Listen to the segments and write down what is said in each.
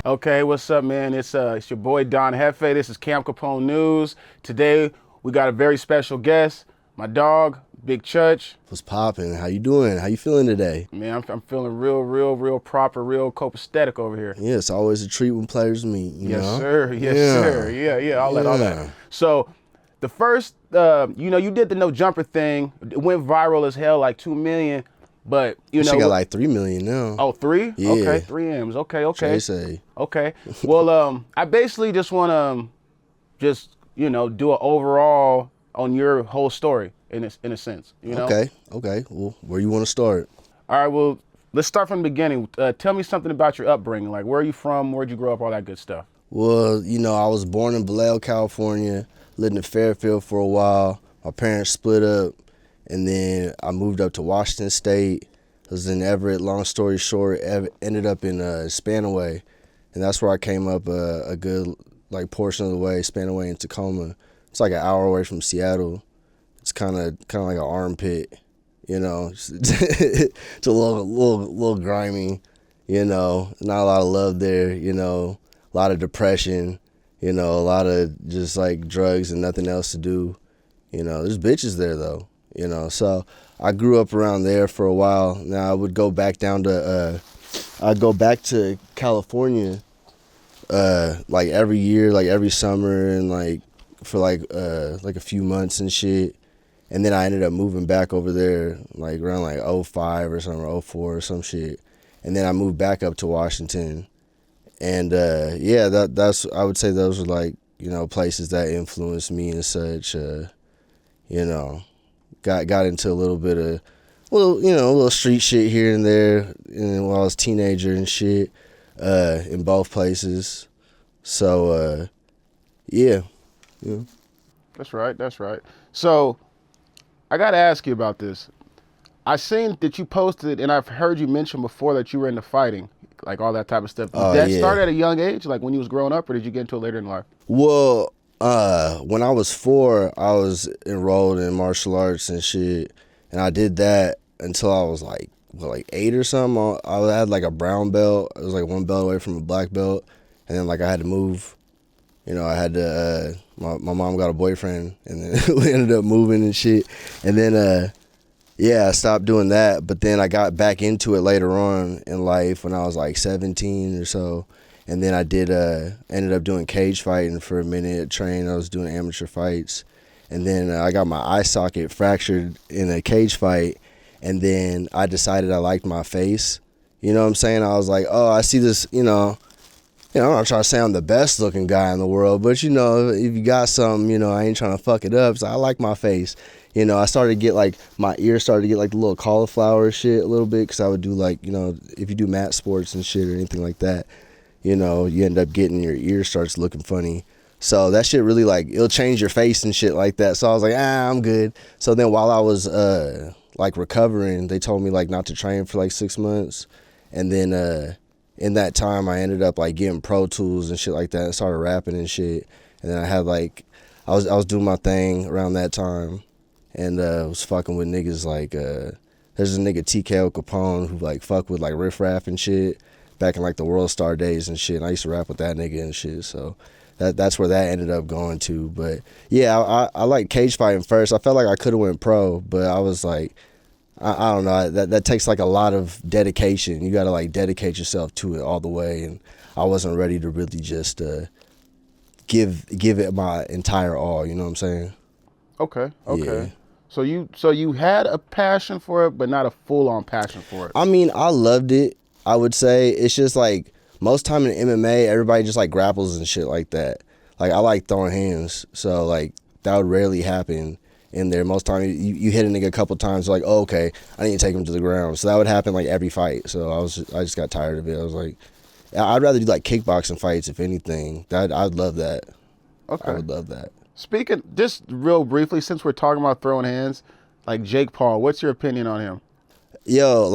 Okay, what's up, man? It's your boy Don Hefe. This is Camp Capone News. Today we got a very special guest, my dog, Big Chuuch. What's poppin'? How you doing? How you feeling today? Man, I'm feeling real proper, real copacetic over here. Yeah, it's always a treat when players meet, you Yes, know? sir. Yes, sir. Yeah, all that. So, the first, you did the no jumper thing. It went viral as hell, like 2 million. But She got like 3 million now. Oh, 3? Yeah. Okay, 3 M's. Okay. They say. Okay. Well, I basically just want to do an overall on your whole story in a sense, you know? Okay. Well, where you want to start? All right, well, let's start from the beginning. Tell me something about your upbringing. Like, where are you from? Where'd you grow up? All that good stuff. Well, I was born in Vallejo, California, lived in Fairfield for a while. My parents split up, and then I moved up to Washington State. I was in Everett. Long story short, ended up in Spanaway, and that's where I came up a good portion of the way. Spanaway in Tacoma. It's like an hour away from Seattle. It's kind of like an armpit, It's a little grimy, Not a lot of love there, A lot of depression, A lot of just like drugs and nothing else to do. There's bitches there though, So I grew up around there for a while. Now I would go back I'd go back to California, every year, every summer, and for a few months and shit. And then I ended up moving back over there around '05 or something, or '04 or some shit. And then I moved back up to Washington. And that's I would say those were places that influenced me and such. Got into a little bit of a little street shit here and there, while I was a teenager and shit, in both places. So yeah. That's right. So, I got to ask you about this. I seen that you posted, and I've heard you mention before that you were into fighting, like all that type of stuff. Did that start at a young age, like when you was growing up, or did you get into it later in life? Well, when I was 4, I was enrolled in martial arts and shit, and I did that until I was 8 or something. I had a brown belt. I was 1 belt away from a black belt, and then I had to move. I had to. My mom got a boyfriend, and then we ended up moving and shit. And then I stopped doing that. But then I got back into it later on in life when I was 17 or so. And then I ended up doing cage fighting for a minute, trained. I was doing amateur fights. And then I got my eye socket fractured in a cage fight. And then I decided I liked my face. You know what I'm saying? I was like, oh, I see this, I'm not trying to say I'm the best looking guy in the world, but if you got something, I ain't trying to fuck it up. So I like my face. I started to get my ears started to get the little cauliflower shit a little bit, because I would do if you do mat sports and shit or anything like that, you end up getting your ear starts looking funny. So that shit really it'll change your face and shit like that. So I was like, I'm good. So then while I was recovering, they told me not to train for 6 months. And then in that time I ended up getting Pro Tools and shit like that and started rapping and shit. And then I had I was doing my thing around that time, and was fucking with niggas there's a nigga TKO Capone who fuck with Riff Raff and shit back in the World Star days and shit. And I used to rap with that nigga and shit. So that's where that ended up going to. But yeah, I like cage fighting first. I felt like I could have went pro, but I was I don't know. That takes a lot of dedication. You got to dedicate yourself to it all the way, and I wasn't ready to really just give it my entire all. You know what I'm saying? Okay. Yeah. So you had a passion for it, but not a full on passion for it. I mean, I loved it. I would say it's just most time in MMA, everybody just grapples and shit like that. I like throwing hands, so that would rarely happen in there. Most time you hit a nigga a couple times, oh, okay, I need to take him to the ground. So that would happen every fight. So I just got tired of it. I was I'd rather do kickboxing fights, if anything. I'd love that. Okay. I would love that. Speaking, just real briefly, since we're talking about throwing hands, Jake Paul, what's your opinion on him? Yo,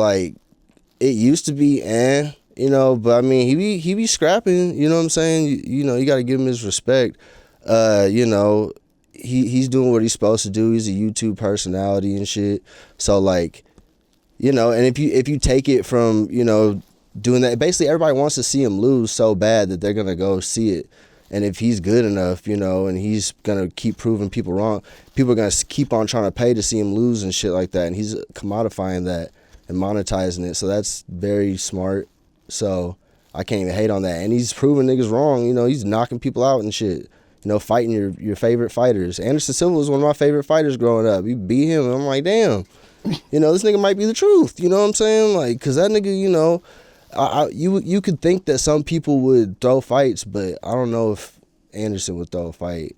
it used to be but I mean he be scrapping, you know what I'm saying? You got to give him his respect. He's doing what he's supposed to do. He's a YouTube personality and shit. So and if you take it from doing that. Basically, everybody wants to see him lose so bad that they're gonna go see it. And if he's good enough, you know, and he's gonna keep proving people wrong, people are gonna keep on trying to pay to see him lose and shit like that. And he's commodifying that and monetizing it. So that's very smart. So I can't even hate on that. And he's proving niggas wrong. You know, he's knocking people out and shit. You know, fighting your favorite fighters. Anderson Silva was one of my favorite fighters growing up. You beat him, and I'm like, damn. You know, this nigga might be the truth. You know what I'm saying? Like, cause that nigga, you know, you could think that some people would throw fights, but I don't know if Anderson would throw a fight.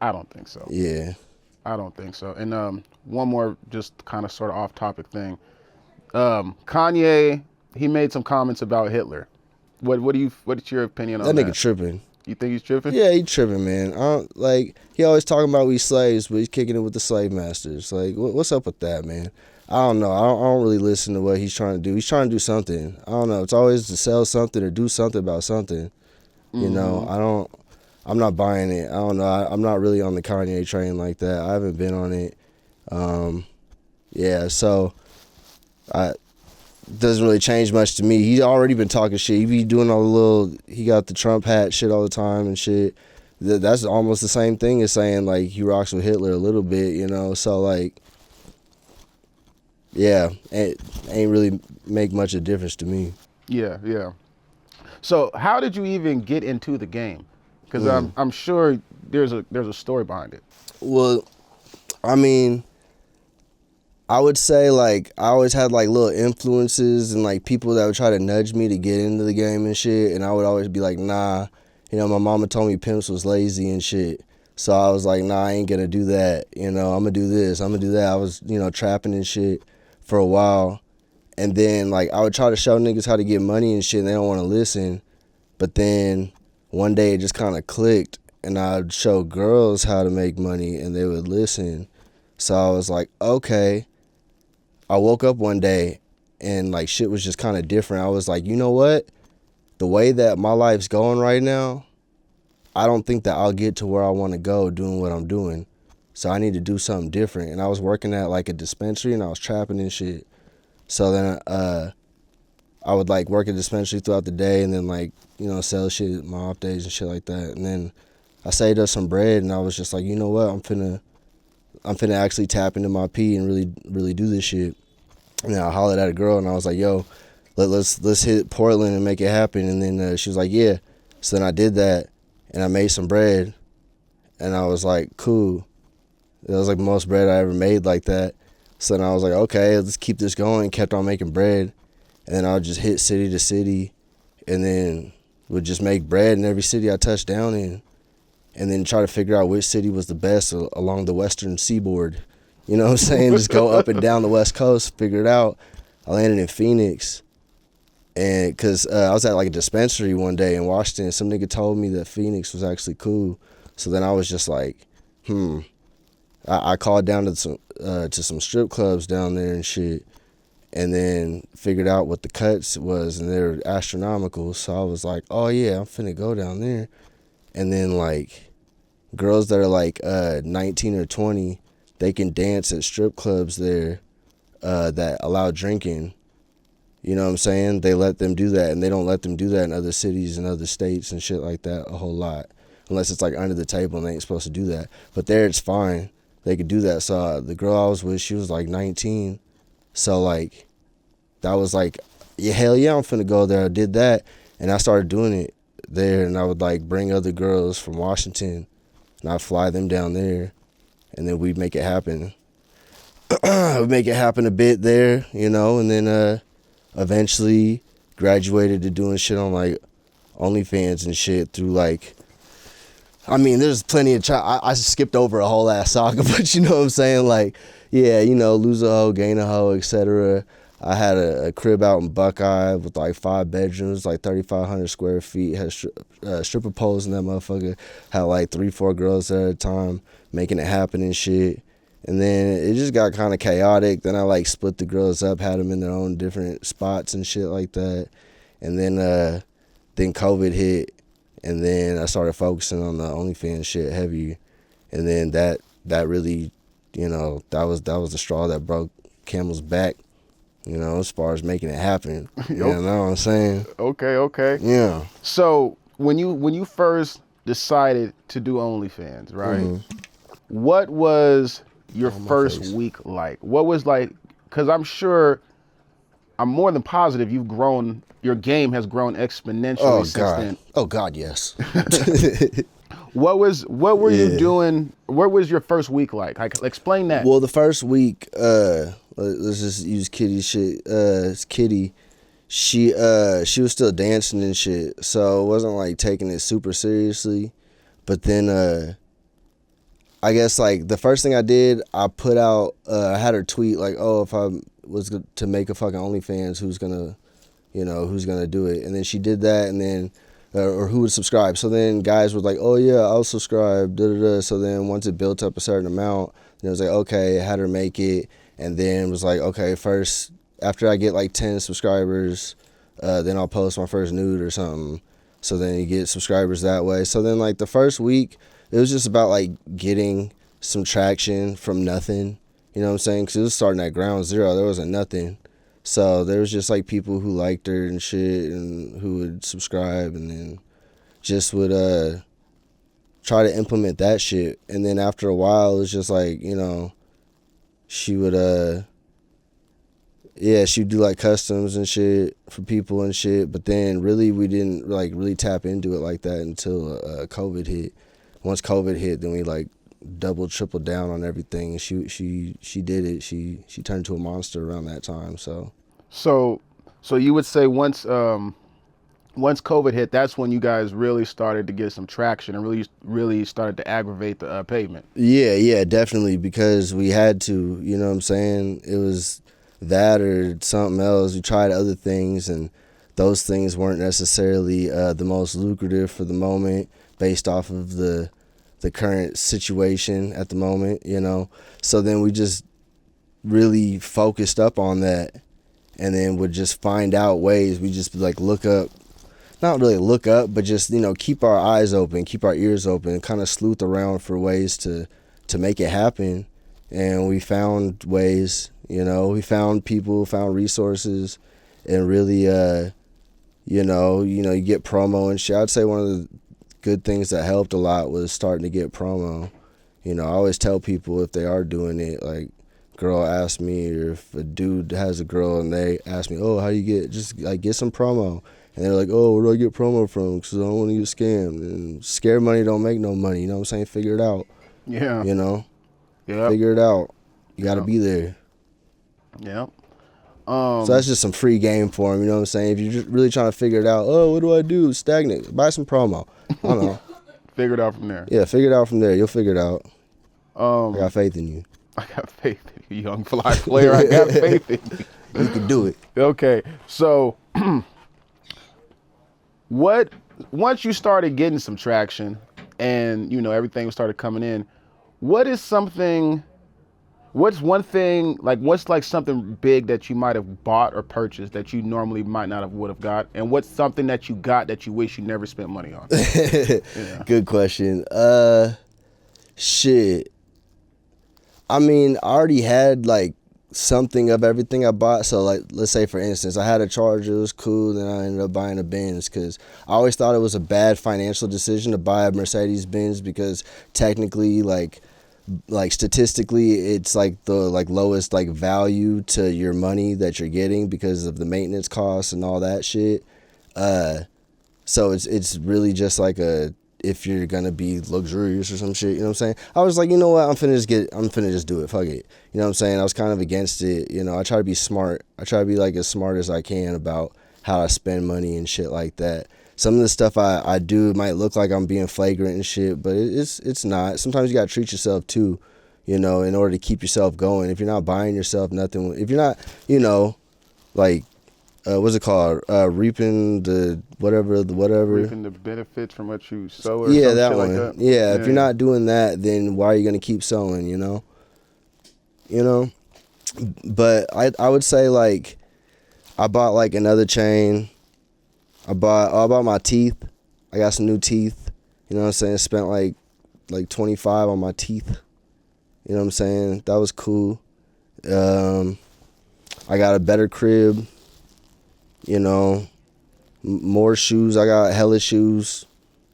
I don't think so. Yeah. I don't think so. And one more just kind of sort of off-topic thing. Kanye, he made some comments about Hitler. What's your opinion on that? That nigga tripping. You think he's tripping? Yeah, he tripping, man. Like, he always talking about we slaves, but he's kicking it with the slave masters. Like, what's up with that, man? I don't know. I don't really listen to what he's trying to do. He's trying to do something. I don't know. It's always to sell something or do something about something. You know, I'm not buying it. I don't know. I'm not really on the Kanye train like that. I haven't been on it. Yeah, so doesn't really change much to me. He's already been talking shit. He be doing all the little, he got the Trump hat shit all the time and shit. That's almost the same thing as saying, like, he rocks with Hitler a little bit, you know? So, like, yeah, it ain't really make much of a difference to me. Yeah, yeah. So how did you even get into the game? Because I'm sure there's a story behind it. Well, I mean, I would say, like, I always had, like, little influences and, like, people that would try to nudge me to get into the game and shit, and I would always be like, nah. You know, my mama told me pimps was lazy and shit, so I was like, nah, I ain't gonna do that. You know, I'm gonna do this, I'm gonna do that. I was, you know, trapping and shit for a while, and then, like, I would try to show niggas how to get money and shit, and they don't want to listen, but then one day it just kind of clicked, and I'd show girls how to make money, and they would listen. So I was like, okay. I woke up one day and, like, shit was just kind of different. I was like, you know what? The way that my life's going right now, I don't think that I'll get to where I want to go doing what I'm doing. So I need to do something different. And I was working at, like, a dispensary, and I was trapping and shit. So then I would, like, work at a dispensary throughout the day and then, like, you know, sell shit my off days and shit like that. And then I saved up some bread, and I was just like, you know what? I'm finna actually tap into my P and really do this shit. And then I hollered at a girl, and I was like, yo, let's hit Portland and make it happen. And then she was like, yeah. So then I did that, and I made some bread, and I was like, cool. It was like the most bread I ever made like that. So then I was like, okay, let's keep this going. Kept on making bread, and then I would just hit city to city, and then would just make bread in every city I touched down in, and then try to figure out which city was the best along the western seaboard. You know what I'm saying? Just go up and down the West Coast, figure it out. I landed in Phoenix, and because I was at, like, a dispensary one day in Washington. Some nigga told me that Phoenix was actually cool. So then I was just like, I called down to some strip clubs down there and shit, and then figured out what the cuts was, and they were astronomical. So I was like, oh yeah, I'm finna go down there. And then, like, girls that are like 19 or 20, they can dance at strip clubs there that allow drinking. You know what I'm saying? They let them do that, and they don't let them do that in other cities and other states and shit like that a whole lot. Unless it's, like, under the table and they ain't supposed to do that. But there it's fine. They could do that. So the girl I was with, she was, like, 19. So, like, that was like, yeah, hell yeah, I'm finna go there. I did that, and I started doing it there, and I would, like, bring other girls from Washington, and I'd fly them down there, and then we'd make it happen. We'd make it happen a bit there, you know, and then eventually graduated to doing shit on, like, Onlyfans and shit through, like, I mean, there's plenty of I skipped over a whole ass saga, but you know what I'm saying? Like, yeah, you know, lose a hoe, gain a hoe, etc. I had a crib out in Buckeye with, like, 5 bedrooms, like 3,500 square feet. Had stripper poles in that motherfucker. Had, like, 3-4 girls there at a time, making it happen and shit. And then it just got kind of chaotic. Then I, like, split the girls up, had them in their own different spots and shit like that. And then COVID hit. And then I started focusing on the OnlyFans shit heavy, and then that really, you know, that was the straw that broke camel's back. You know, as far as making it happen. You Yep. know what I'm saying? Okay. Yeah. So when you first decided to do OnlyFans, right? Mm-hmm. What was your On my first face. week like? What was like? Because I'm sure, I'm more than positive you've grown. Your game has grown exponentially since then. Oh God, yes. What were you Yeah. doing? What was your first week like? Explain that. Well, the first week, let's just use Kitty shit. It's Kitty. She was still dancing and shit, so it wasn't like taking it super seriously. But then I guess like the first thing I did, I put out, I had her tweet like, oh, if I was to make a fucking OnlyFans, who's gonna do it? And then she did that, and then, or who would subscribe? So then guys were like, oh yeah, I'll subscribe, da da da. So then once it built up a certain amount, then it was like, okay, I had her make it, and then it was like, okay, first, after I get like 10 subscribers, then I'll post my first nude or something. So then you get subscribers that way. So then like the first week, it was just about like getting some traction from nothing. You know what I'm saying? Because it was starting at ground zero. There wasn't nothing. So there was just like people who liked her and shit and who would subscribe and then just would try to implement that shit. And then after a while, it was just like, you know, she would she'd do like customs and shit for people and shit. But then really we didn't like really tap into it like that until COVID hit. Once COVID hit, then we like double, triple down on everything. She did it. She turned into a monster around that time. So you would say once COVID hit, that's when you guys really started to get some traction and really started to aggravate the pavement. yeah, definitely, because we had to. You know what I'm saying? It was that or something else. We tried other things, and those things weren't necessarily the most lucrative for the moment, based off of the current situation at the moment, you know. So then we just really focused up on that, and then would just find out ways. We just like look up, not really look up, but just, you know, keep our eyes open, keep our ears open, kind of sleuth around for ways to make it happen. And we found ways, you know, we found people, found resources, and really, you get promo and shit. I'd say one of the good things that helped a lot was starting to get promo. You know, I always tell people if they are doing it, like, girl asks me, or if a dude has a girl and they ask me, oh, how you get some promo? And they're like, oh, where do I get promo from? Because I don't want to get scammed. And scare money don't make no money. You know what I'm saying? Figure it out. Yeah. You know? Yeah. Figure it out. You got to be there. Yeah. So that's just some free game for them. You know what I'm saying? If you're just really trying to figure it out, oh, what do I do? Stagnant. Buy some promo. I don't know. Figure it out from there. Yeah, figure it out from there. You'll figure it out. I got faith in you. I got faith in you, young fly player. I got faith in you. You can do it. Okay. So once you started getting some traction and, you know, everything started coming in, what's something big that you might have bought or purchased that you normally might not would have got? And what's something that you got that you wish you never spent money on? Yeah. Good question. Shit. I mean, I already had like something of everything I bought. So like, let's say for instance, I had a Charger, it was cool. Then I ended up buying a Benz because I always thought it was a bad financial decision to buy a Mercedes Benz, because technically, like statistically, it's like the lowest like value to your money that you're getting because of the maintenance costs and all that shit. So it's really just like if you're gonna be luxurious or some shit, you know what I'm saying? I was like, you know what, I'm finna just do it, fuck it. You know what I'm saying? I was kind of against it, you know. I try to be smart. I try to be like as smart as I can about how I spend money and shit like that. Some of the stuff I do might look like I'm being flagrant and shit, but it's not. Sometimes you gotta treat yourself too, you know, in order to keep yourself going. If you're not buying yourself nothing, if you're not, you know, like, what's it called? Reaping the whatever. Reaping the benefits from what you sow or yeah, some that shit one. like that. Yeah, if you're not doing that, then why are you gonna keep sowing, you know? You know? But I would say, like, I bought like another chain. I bought my teeth. I got some new teeth. You know what I'm saying? Spent like 25 on my teeth. You know what I'm saying? That was cool. I got a better crib, you know, more shoes. I got hella shoes,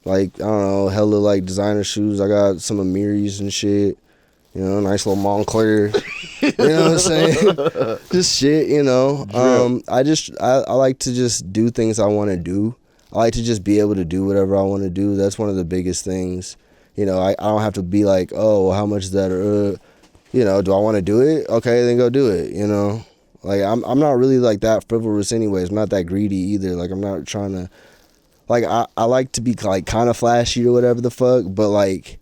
like, I don't know, hella like designer shoes. I got some Amiris and shit, you know, nice little Montclair. You know what I'm saying? Just shit, you know. I like to just do things I want to do. I like to just be able to do whatever I want to do. That's one of the biggest things. You know, I don't have to be like, oh, well, how much is that? You know, do I want to do it? Okay, then go do it, you know. Like, I'm not really like that frivolous anyways. I'm not that greedy either. Like, I'm not trying to, like, I like to be like kind of flashy or whatever the fuck, but like,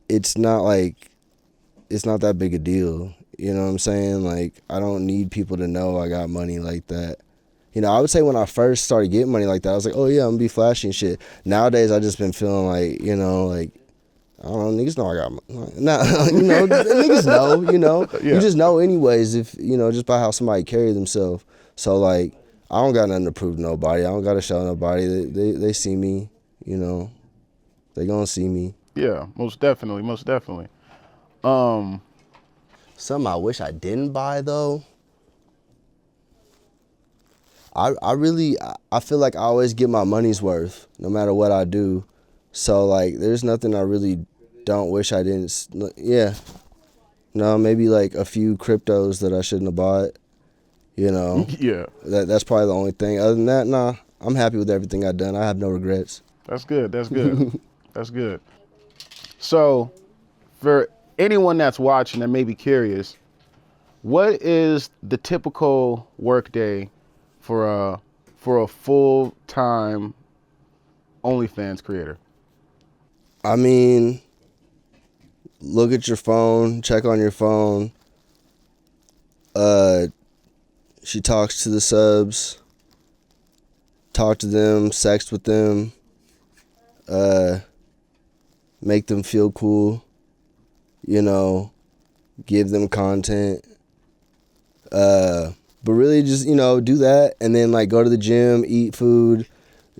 it's not that big a deal. You know what I'm saying? Like, I don't need people to know I got money like that. You know, I would say when I first started getting money like that, I was like, oh yeah, I'm gonna be flashy and shit. Nowadays, I just been feeling like, you know, like, I don't know, niggas know I got money. Nah, you know, niggas know, you know. Yeah. You just know anyways if, you know, just by how somebody carry themselves. So, like, I don't got nothing to prove to nobody. I don't got to show nobody. They see me, you know. They gonna see me. Yeah, most definitely, most definitely. Something I wish I didn't buy, though. I feel like I always get my money's worth, no matter what I do. So, like, there's nothing I really don't wish I didn't. Yeah. No, maybe, like, a few cryptos that I shouldn't have bought, you know. Yeah. That's probably the only thing. Other than that, nah, I'm happy with everything I've done. I have no regrets. That's good. That's good. That's good. So, for anyone that's watching that may be curious, what is the typical work day for a full-time OnlyFans creator? I mean, look at your phone, check on your phone. She talks to the subs, talk to them, sex with them, make them feel cool, you know, give them content. But really just, you know, do that and then like go to the gym, eat food,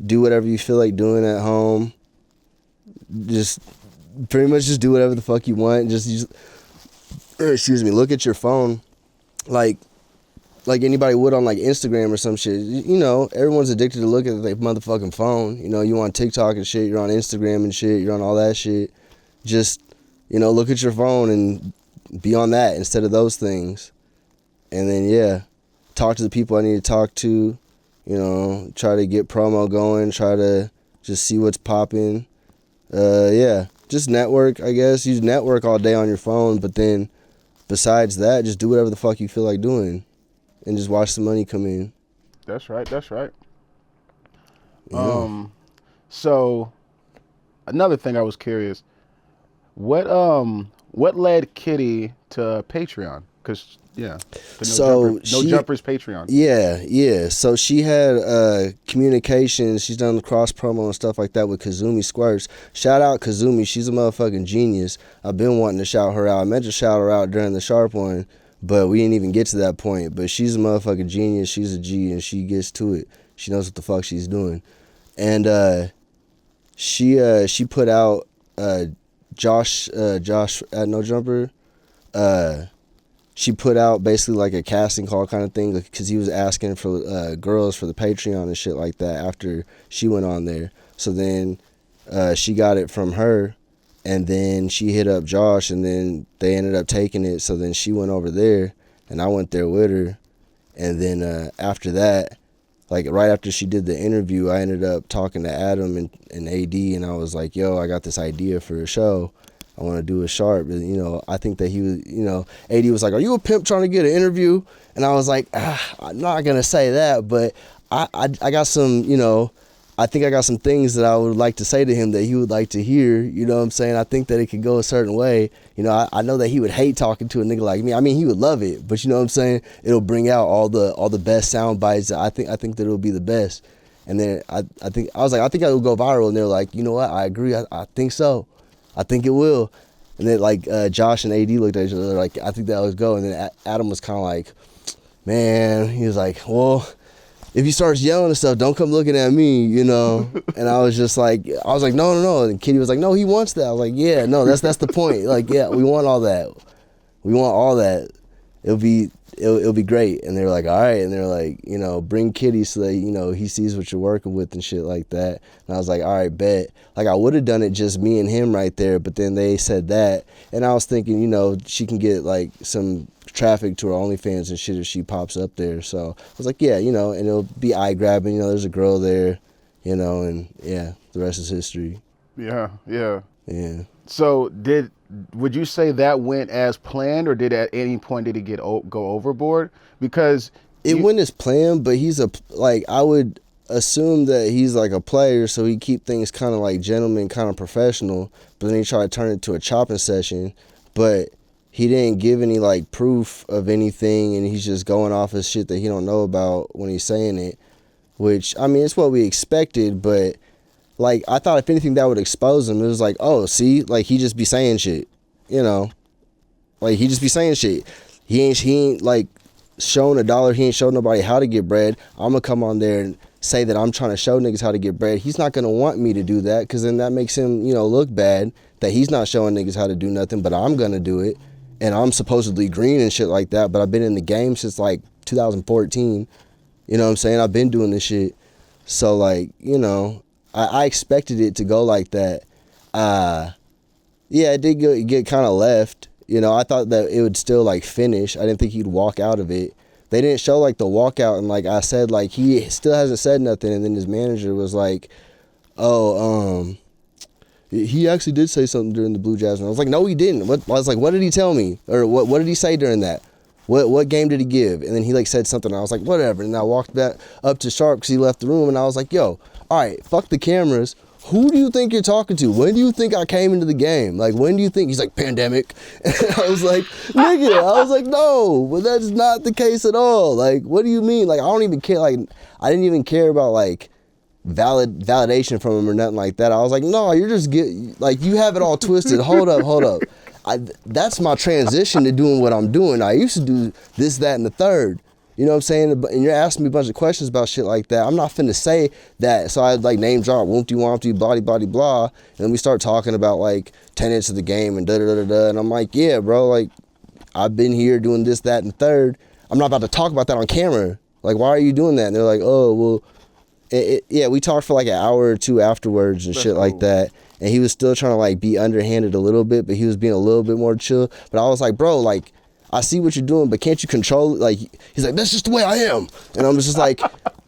do whatever you feel like doing at home. Just pretty much just do whatever the fuck you want. Just look at your phone like anybody would on like Instagram or some shit. You know, everyone's addicted to looking at their motherfucking phone. You know, you on TikTok and shit, you're on Instagram and shit, you're on all that shit. Just, you know, look at your phone and be on that instead of those things. And then, yeah, talk to the people I need to talk to, you know, try to get promo going, try to just see what's popping. Yeah, just network, I guess. You network all day on your phone, but then besides that, just do whatever the fuck you feel like doing and just watch the money come in. That's right. That's right. Yeah. So another thing I was curious, what led Kitty to Patreon? Because no Jumpers Patreon. Yeah. So she had communications. She's done the cross promo and stuff like that with Kazumi Squirts. Shout out Kazumi. She's a motherfucking genius. I've been wanting to shout her out. I meant to shout her out during the Sharp one, but we didn't even get to that point. But she's a motherfucking genius. She's a G, and she gets to it. She knows what the fuck she's doing. And she put out Josh at No Jumper. She put out basically like a casting call kind of thing because he was asking for girls for the Patreon and shit like that after she went on there. So then she got it from her, and then she hit up Josh, and then they ended up taking it. So then she went over there, and I went there with her. And then after that, like right after she did the interview, I ended up talking to Adam and AD, and I was like, yo, I got this idea for a show. I want to do a Sharp. And, you know, I think that he was, you know, AD was like, are you a pimp trying to get an interview? And I was like, I'm not going to say that, but I got some, you know, I think I got some things that I would like to say to him that he would like to hear. You know what I'm saying? I think that it could go a certain way. You know, I know that he would hate talking to a nigga like me. I mean, he would love it, but you know what I'm saying? It'll bring out all the best sound bites. I think that it'll be the best. And then I was like, I think it'll go viral. And they're like, you know what? I agree. I think so. I think it will. And then like Josh and AD looked at each other like, I think that would go. And then Adam was kind of like, man, he was like, well, if he starts yelling and stuff, don't come looking at me, you know. And I was like, no. And Kitty was like, no, he wants that. I was like, yeah, no, that's the point. Like, yeah, we want all that. We want all that. It'll be it'll be great. And they're like, all right. And they're like, you know, bring Kitty so that, you know, he sees what you're working with and shit like that. And I was like, all right, bet. Like, I would have done it just me and him right there, but then they said that. And I was thinking, you know, she can get, like, some traffic to her OnlyFans and shit if she pops up there. So I was like, yeah, you know, and it'll be eye-grabbing. You know, there's a girl there, you know, and, yeah, the rest is history. Yeah, yeah. Yeah. So would you say that went as planned, or did at any point did it go overboard? Because it went as planned, but I would assume that he's like a player, so he keep things kind of like gentleman, kind of professional, but then he tried to turn it to a chopping session, but he didn't give any like proof of anything, and he's just going off of shit that he don't know about when he's saying it, which, I mean, it's what we expected, but like, I thought if anything that would expose him. It was like, oh, see, like, he just be saying shit, you know, like, he just be saying shit. He ain't like showing $1. He ain't showing nobody how to get bread. I'm gonna come on there and say that I'm trying to show niggas how to get bread. He's not gonna want me to do that, because then that makes him, you know, look bad that he's not showing niggas how to do nothing, but I'm gonna do it. And I'm supposedly green and shit like that, but I've been in the game since like 2014. You know what I'm saying? I've been doing this shit. So, like, you know, I expected it to go like that. Yeah, it did get kind of left. You know, I thought that it would still, like, finish. I didn't think he'd walk out of it. They didn't show, like, the walkout, and, like I said, like, he still hasn't said nothing, and then his manager was like, oh, he actually did say something during the Blue Jasmine. I was like, no, he didn't. I was like, what did he tell me? Or what did he say during that? What game did he give? And then he, like, said something, and I was like, whatever. And I walked back up to Sharp because he left the room, and I was like, yo, all right, fuck the cameras. Who do you think you're talking to? When do you think I came into the game? Like, when do you think? He's like, pandemic. And I was like, nigga, I was like, no, but that's not the case at all. Like, what do you mean? Like, I don't even care. Like, I didn't even care about, like, validation from him or nothing like that. I was like, no, you're just like, you have it all twisted. Hold up. That's my transition to doing what I'm doing. I used to do this, that, and the third. You know what I'm saying? And you're asking me a bunch of questions about shit like that. I'm not finna say that. So I like name drop, won't you, blah, blah, blah. And then we start talking about like tenets of the game and da-da-da-da-da. And I'm like, yeah, bro, like, I've been here doing this, that, and the third. I'm not about to talk about that on camera. Like, why are you doing that? And they're like, oh, well, yeah, we talked for like an hour or two afterwards and shit like that. And he was still trying to like be underhanded a little bit, but he was being a little bit more chill. But I was like, bro, like, I see what you're doing, but can't you control it? Like, he's like, that's just the way I am. And I'm just like,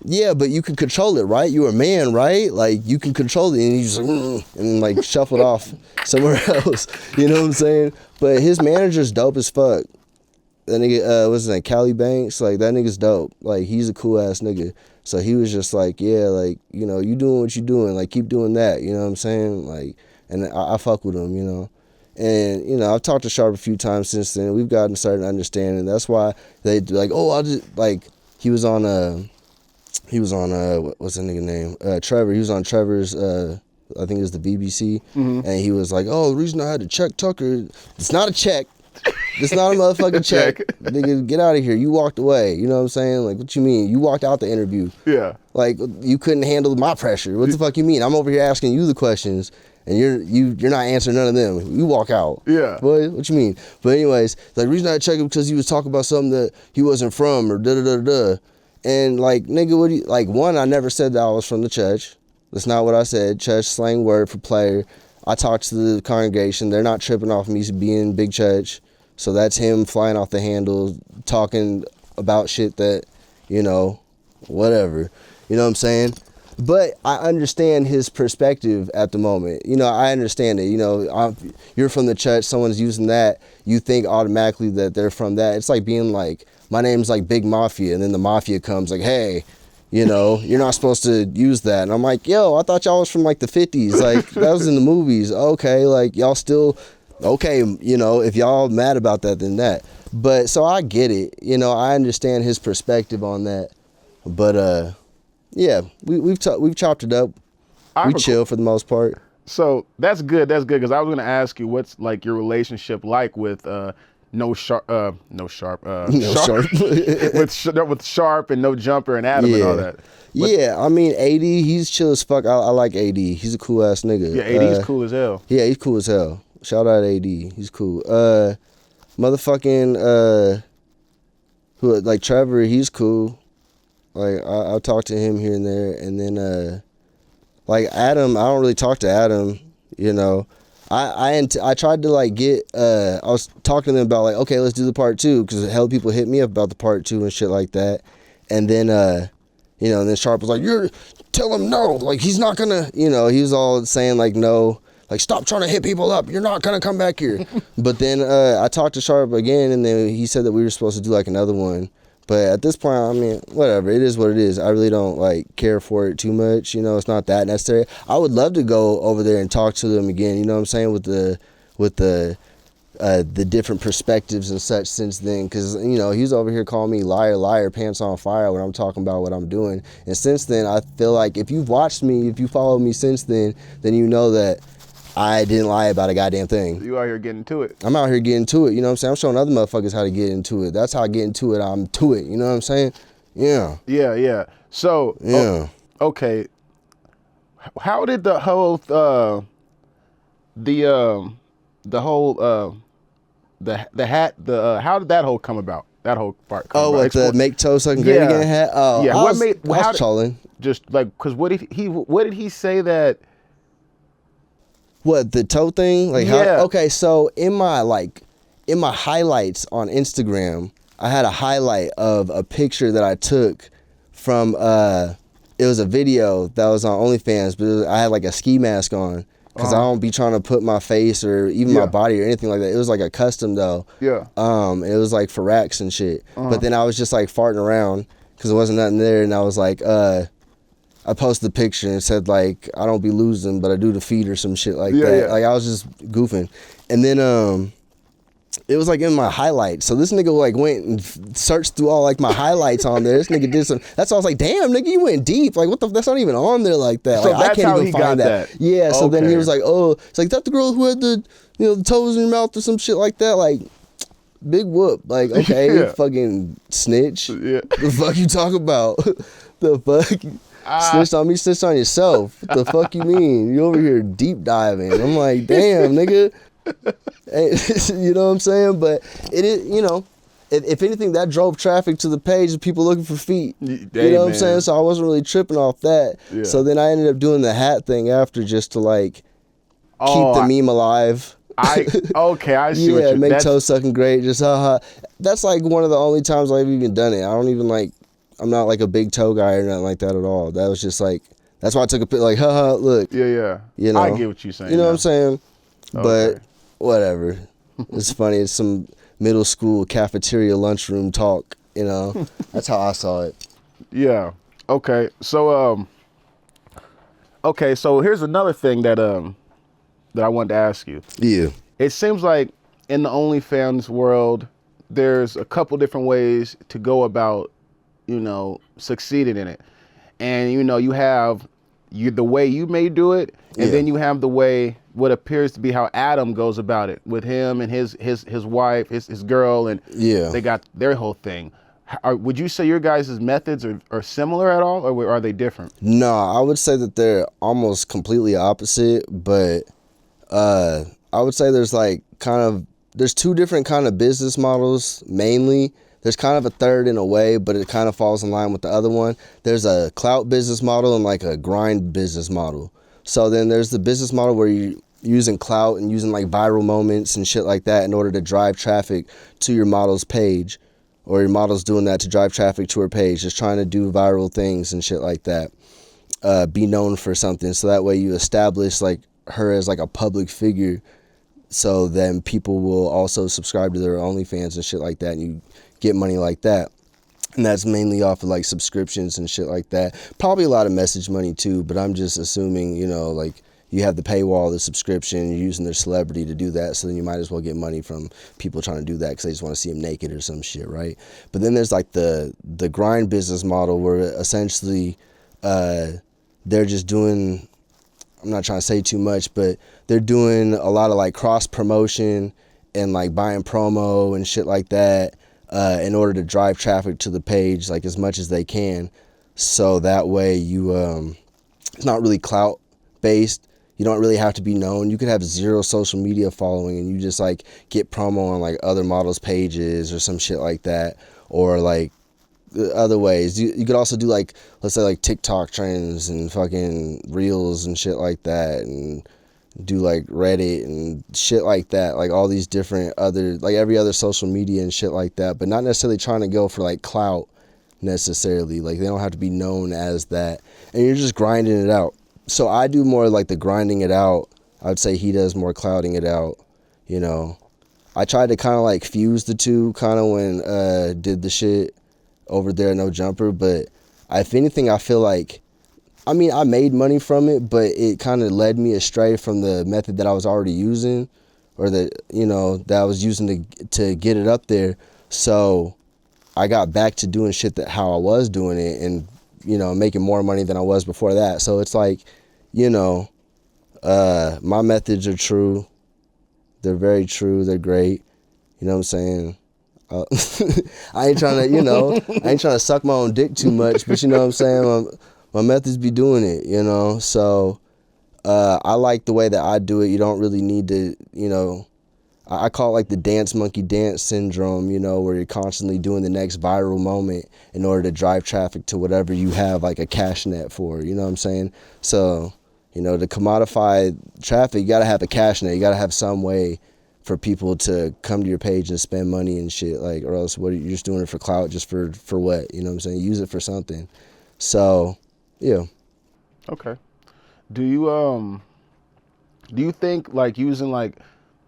yeah, but you can control it, right? You're a man, right? Like, you can control it. And he's just like, and like shuffled off somewhere else. You know what I'm saying? But his manager's dope as fuck. That nigga, what's his name? Cali Banks. Like, that nigga's dope. Like, he's a cool ass nigga. So he was just like, yeah, like, you know, you doing what you doing. Like, keep doing that. You know what I'm saying? Like, and I fuck with him, you know. And, you know, I've talked to Sharp a few times since then. We've gotten a certain understanding. That's why they like, oh, I'll just, like, he was on, what's that nigga name? Trevor. He was on Trevor's, I think it was the BBC. Mm-hmm. And he was like, oh, the reason I had to check Tucker, it's not a check. It's not a motherfucking check. Nigga, get out of here. You walked away. You know what I'm saying? Like, what you mean? You walked out the interview. Yeah. Like, you couldn't handle my pressure. What the fuck you mean? I'm over here asking you the questions. And you're not answering none of them. You walk out. Yeah. Boy, what you mean? But anyways, the reason I checked him because he was talking about something that he wasn't from or da-da-da-da. And like, nigga, what do you, like, one, I never said that I was from the church. That's not what I said. Church slang word for player. I talked to the congregation. They're not tripping off me being big church. So that's him flying off the handle, talking about shit that, you know, whatever. You know what I'm saying? But I understand his perspective at the moment. You know, I understand it. You know, you're from the church, someone's using that, you think automatically that they're from that. It's like being like, my name's like Big Mafia, and then the Mafia comes like, hey, you know, you're not supposed to use that. And I'm like, yo, I thought y'all was from like the 50s. Like, that was in the movies. Okay, like, y'all still, okay, you know, if y'all mad about that, then that. But, so I get it. You know, I understand his perspective on that. But, yeah, we've chopped it up. We chill for the most part. So that's good. That's good, because I was going to ask you what's like your relationship like with Sharp with Sharp and No Jumper and Adam and all that. But, yeah, I mean, AD, he's chill as fuck. I like AD. He's a cool ass nigga. Yeah, AD's cool as hell. Yeah, he's cool as hell. Shout out AD. He's cool. Motherfucking Who like Trevor? He's cool. Like I'll talk to him here and there, and then like Adam, I don't really talk to Adam. You know, I tried to like get. I was talking to them about like, okay, let's do the part 2 because hell, people hit me up about the part 2 and shit like that, and then you know, and then Sharp was like, "You're tell him no, like he's not gonna," you know, he was all saying like no. Like, stop trying to hit people up. You're not going to come back here. But then I talked to Sharp again, and then he said that we were supposed to do, like, another one. But at this point, I mean, whatever. It is what it is. I really don't, like, care for it too much. You know, it's not that necessary. I would love to go over there and talk to them again, you know what I'm saying, with the different perspectives and such since then. Because, you know, he's over here calling me liar, liar, pants on fire when I'm talking about what I'm doing. And since then, I feel like if you've watched me, if you followed me since then you know that I didn't lie about a goddamn thing. You out here getting to it. I'm out here getting to it, you know what I'm saying? I'm showing other motherfuckers how to get into it. That's how I get into it. I'm to it, you know what I'm saying? Yeah. Yeah. So, yeah. Okay. How did the whole, the hat, how did that whole come about? That whole part come about? What, the make toe sucking gravy again hat? Oh, yeah. I was trolling. Just like, cause what did he say that? What, the toe thing? Like, yeah. Okay, so in my highlights on Instagram, I had a highlight of a picture that I took from it was a video that was on Onlyfans, but I had like a ski mask on because I don't be trying to put my face or even my body or anything like that. It was like a custom though. Yeah. It was like for racks and shit. But then I was just like farting around because there wasn't nothing there, and I was like, I posted the picture and said like, I don't be losing, but I do defeat or some shit like that. Yeah. Like I was just goofing. And then it was like in my highlights. So this nigga like went and searched through all like my highlights on there. This nigga did some, that's why I was like, damn nigga, you went deep. Like what the, that's not even on there like that. So like, that's I can't how even he find got that. Yeah, so then Okay. he was like, oh, it's like that the girl who had the, you know, the toes in your mouth or some shit like that. Like, big whoop. Like, okay, Yeah. fucking snitch. Yeah. The fuck you talk about? The fuck? Snitched on me, snitched on yourself. What the fuck you mean? You over here deep diving. I'm like, damn, nigga. Hey, you know what I'm saying? But it is, you know, if anything, that drove traffic to the page of people looking for feet. You know what I'm saying? So I wasn't really tripping off that. Yeah. So then I ended up doing the hat thing after just to like keep the meme alive. I see what Yeah, you're make toe sucking great. Just haha. That's like one of the only times I've even done it. I don't even like. I'm not like a big toe guy or nothing like that at all. That was just like. That's why I took a pic. Like, haha, look. Yeah. You know. I get what you're saying. You know what I'm saying? Okay. But whatever. It's funny. It's some middle school cafeteria lunchroom talk. You know. That's how I saw it. Yeah. Okay. So So here's another thing that I wanted to ask you. Yeah. It seems like in the OnlyFans world, there's a couple different ways to go about, you know, succeeding in it. And, you know, you have the way you may do it, and then you have the way, what appears to be how Adam goes about it with him and his wife, his girl, and they got their whole thing. Would you say your guys' methods are similar at all, or are they different? No, I would say that they're almost completely opposite, but I would say there's like there's two different kind of business models mainly. There's kind of a third in a way, but it kind of falls in line with the other one. There's a clout business model and like a grind business model. So then there's the business model where you're using clout and using like viral moments and shit like that in order to drive traffic to your model's page, or your model's doing that to drive traffic to her page, just trying to do viral things and shit like that. Be known for something. So that way you establish like her as like a public figure. So then people will also subscribe to their OnlyFans and shit like that, and you get money like that. And that's mainly off of like subscriptions and shit like that. Probably a lot of message money too, but I'm just assuming, you know, like you have the paywall, the subscription, you're using their celebrity to do that, so then you might as well get money from people trying to do that because they just want to see them naked or some shit, right? But then there's like the grind business model where essentially they're just doing, I'm not trying to say too much, but they're doing a lot of like cross promotion and like buying promo and shit like that in order to drive traffic to the page like as much as they can. So that way you, it's not really clout based. You don't really have to be known. You could have zero social media following and you just like get promo on like other models' pages or some shit like that. or like other ways. You could also do like, let's say like TikTok trends and fucking reels and shit like that, and do like Reddit and shit like that, like all these different other, like every other social media and shit like that, but not necessarily trying to go for like clout necessarily. Like they don't have to be known as that, and you're just grinding it out. So I do more like the grinding it out. I'd say he does more clouding it out, you know. I tried to kind of like fuse the two kind of when did the shit over there, No Jumper, but if anything, I feel like, I mean, I made money from it, but it kind of led me astray from the method that I was already using, or that, you know, that I was using to get it up there. So I got back to doing shit that how I was doing it, and, you know, making more money than I was before that. So it's like, you know, my methods are true. They're very true. They're great. You know what I'm saying? I ain't trying to, you know, I ain't trying to suck my own dick too much, but you know what I'm saying? My methods be doing it, you know? So I like the way that I do it. You don't really need to, you know, I call it like the dance monkey dance syndrome, you know, where you're constantly doing the next viral moment in order to drive traffic to whatever you have like a cash net for, you know what I'm saying? So, you know, to commodify traffic, you got to have a cash net. You got to have some way for people to come to your page and spend money and shit, like, or else what, you're just doing it for clout, just for what, you know what I'm saying? Use it for something. So, yeah. Okay. Do you think like using like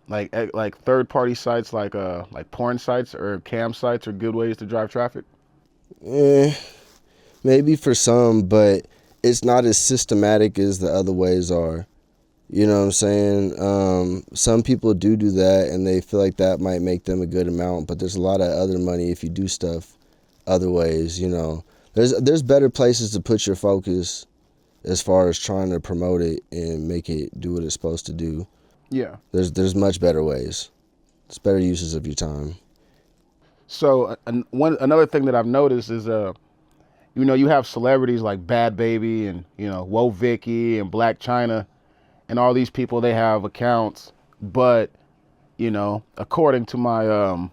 third party sites like porn sites or cam sites are good ways to drive traffic? Maybe for some, but it's not as systematic as the other ways are. You know what I'm saying? Some people do that, and they feel like that might make them a good amount, but there's a lot of other money if you do stuff other ways, you know. There's better places to put your focus as far as trying to promote it and make it do what it's supposed to do. Yeah. There's much better ways. It's better uses of your time. So another thing that I've noticed is you know, you have celebrities like Bad Baby and, you know, Woe Vicky and Black China and all these people, they have accounts, but, you know, according to my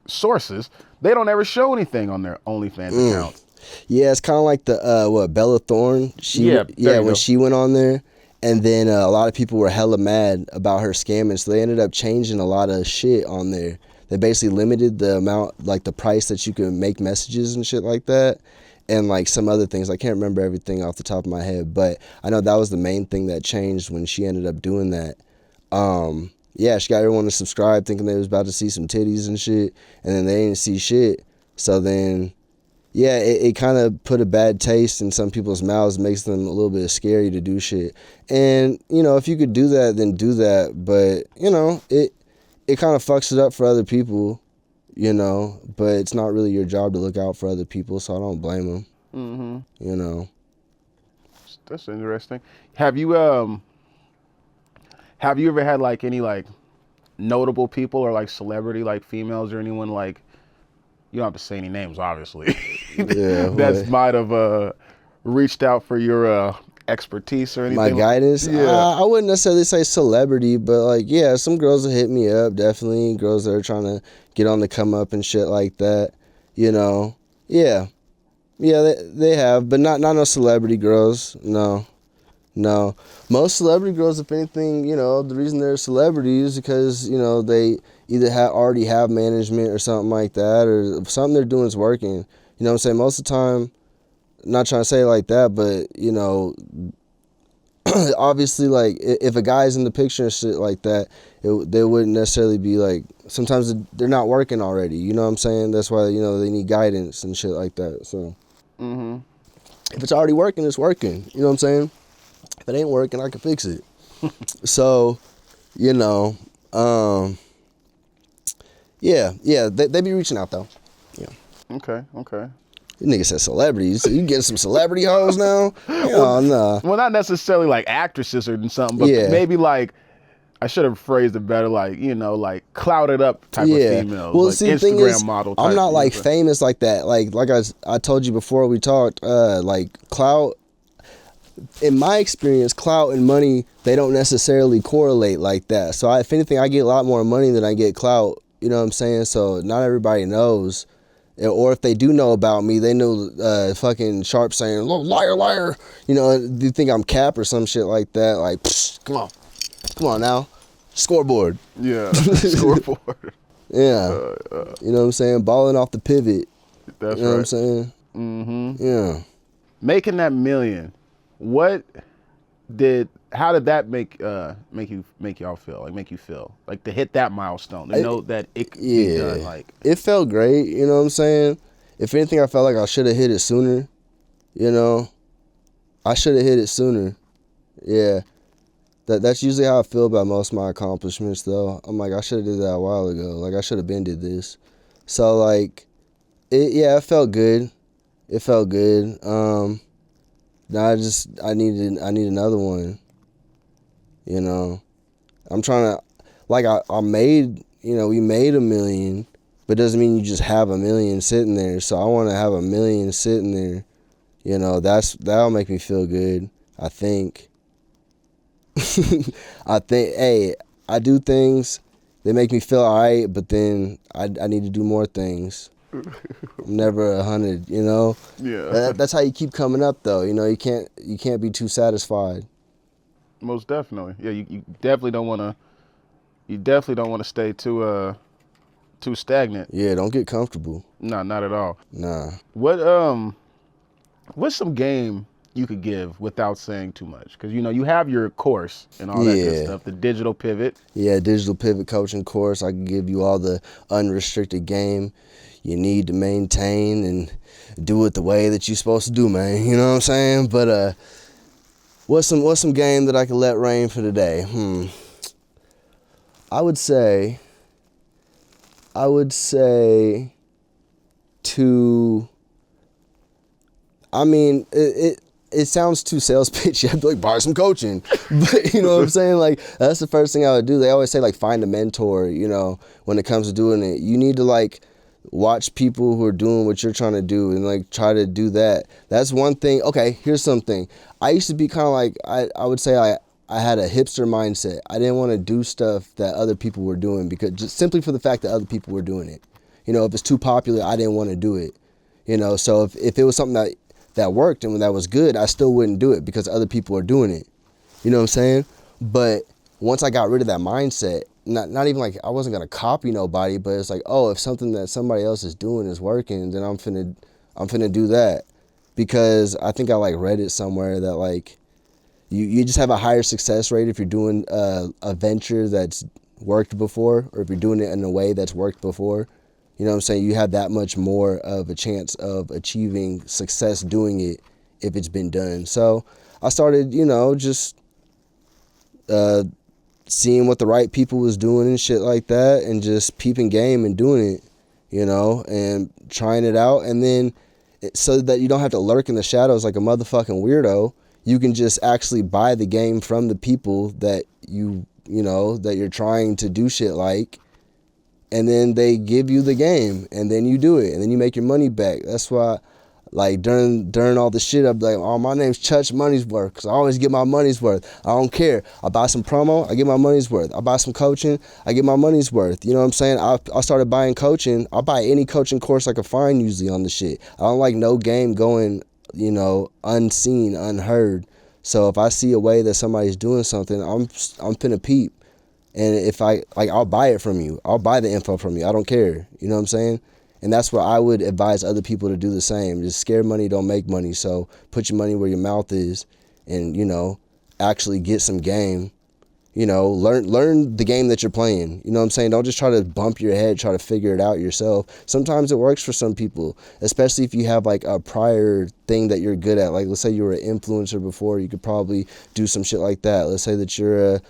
sources, they don't ever show anything on their OnlyFans accounts. Yeah, it's kind of like the Bella Thorne. When she went on there, and then a lot of people were hella mad about her scamming, so they ended up changing a lot of shit on there. They basically limited the amount, like the price that you can make messages and shit like that, and like some other things. I can't remember everything off the top of my head, but I know that was the main thing that changed when she ended up doing that. Yeah, she got everyone to subscribe thinking they was about to see some titties and shit, and then they didn't see shit. So then, yeah, it kind of put a bad taste in some people's mouths. It makes them a little bit scary to do shit. And, you know, if you could do that, then do that. But, you know, it kind of fucks it up for other people, you know. But it's not really your job to look out for other people, so I don't blame them. Mm-hmm. You know. That's interesting. Have you ever had like any like notable people or like celebrity like females or anyone like, you don't have to say any names obviously, that might have reached out for your expertise or anything? My guidance? Yeah. I wouldn't necessarily say celebrity, but like, yeah, some girls will hit me up, definitely. Girls that are trying to get on the come up and shit like that, you know. Yeah, they have, but not no celebrity girls. No. Most celebrity girls, if anything, you know, the reason they're celebrities is because, you know, they either already have management or something like that, or something they're doing is working. You know what I'm saying? Most of the time, not trying to say it like that, but, you know, obviously, like, if a guy's in the picture and shit like that, they wouldn't necessarily be, like, sometimes they're not working already, you know what I'm saying? That's why, you know, they need guidance and shit like that, so. If it's already working, it's working, you know what I'm saying? If it ain't working, I can fix it. So, you know, yeah, they be reaching out, though. Yeah. Okay. You niggas said celebrities. You getting some celebrity hoes now? Oh, no. Well, not necessarily like actresses or something, but maybe like, I should have phrased it better, like, you know, like clouded up type of females. Well, like see, the thing Instagram is, model type. I'm not like famous like that. Like I told you before we talked, like clout, in my experience, clout and money, they don't necessarily correlate like that. So if anything, I get a lot more money than I get clout. You know what I'm saying? So not everybody knows Or if they do know about me, they know fucking Sharp saying, liar, liar. You know, do you think I'm cap or some shit like that? Like, psh, come on now. Scoreboard. Yeah. Scoreboard. Yeah. You know what I'm saying? Balling off the pivot. That's You know right. what I'm saying? Mm-hmm. Yeah. Making that million, how did that make y'all feel? Like make you feel like to hit that milestone, to know that it could be done. Like it felt great. You know what I'm saying? If anything, I felt like I should have hit it sooner. You know, I should have hit it sooner. Yeah. That's usually how I feel about most of my accomplishments, though. I'm like, I should have did that a while ago. Like, I should have been did this. So, like, it felt good. It felt good. Now I need another one. You know, I'm trying to, like, I made, you know, we made $1 million, but doesn't mean you just have $1 million sitting there. So I want to have $1 million sitting there. You know, that'll make me feel good, I think. I think, hey, I do things that make me feel all right, but then I need to do more things. I'm never 100, you know? yeah. That's how you keep coming up, though. You know, you can't be too satisfied. Most definitely. Yeah, you definitely don't want to. You definitely don't want to stay too stagnant. Yeah, don't get comfortable. No, not at all. Nah. What's some game you could give without saying too much? Because you know you have your course and all that good stuff, the digital pivot. Yeah, digital pivot coaching course. I can give you all the unrestricted game you need to maintain and do it the way that you're supposed to do, man. You know what I'm saying? But what's some game that I can let rain for today? I would say to. I mean, it sounds too sales pitchy. I'd be like, buy some coaching. But you know what I'm saying? Like, that's the first thing I would do. They always say, like, find a mentor, you know, when it comes to doing it. You need to, like, watch people who are doing what you're trying to do and, like, try to do that. That's one thing. Okay, here's something. I used to be kind of like, I would say I had a hipster mindset. I didn't want to do stuff that other people were doing because just simply for the fact that other people were doing it. You know, if it's too popular, I didn't want to do it. You know, so if it was something that worked and that was good, I still wouldn't do it because other people are doing it. You know what I'm saying? But once I got rid of that mindset, not even like I wasn't gonna copy nobody, but it's like, oh, if something that somebody else is doing is working, then I'm finna do that. Because I think I like read it somewhere that like you just have a higher success rate if you're doing a venture that's worked before, or if you're doing it in a way that's worked before. You know what I'm saying? You have that much more of a chance of achieving success doing it if it's been done. So I started, you know, just seeing what the right people was doing and shit like that, and just peeping game and doing it, you know, and trying it out. And then so that you don't have to lurk in the shadows like a motherfucking weirdo, you can just actually buy the game from the people that you know, that you're trying to do shit like. And then they give you the game, and then you do it, and then you make your money back. That's why, like, during all the shit, I'm like, oh, my name's Chuuch Money's Worth, because I always get my money's worth. I don't care. I buy some promo, I get my money's worth. I buy some coaching, I get my money's worth. You know what I'm saying? I started buying coaching. I buy any coaching course I can find usually on the shit. I don't like no game going, you know, unseen, unheard. So if I see a way that somebody's doing something, I'm finna peep. And if I'll buy it from you. I'll buy the info from you. I don't care. You know what I'm saying? And that's what I would advise other people to do the same. Just scare money don't make money. So put your money where your mouth is, and, you know, actually get some game. You know, learn the game that you're playing. You know what I'm saying? Don't just try to bump your head, try to figure it out yourself. Sometimes it works for some people, especially if you have like a prior thing that you're good at. Like, let's say you were an influencer before, you could probably do some shit like that. Let's say that you're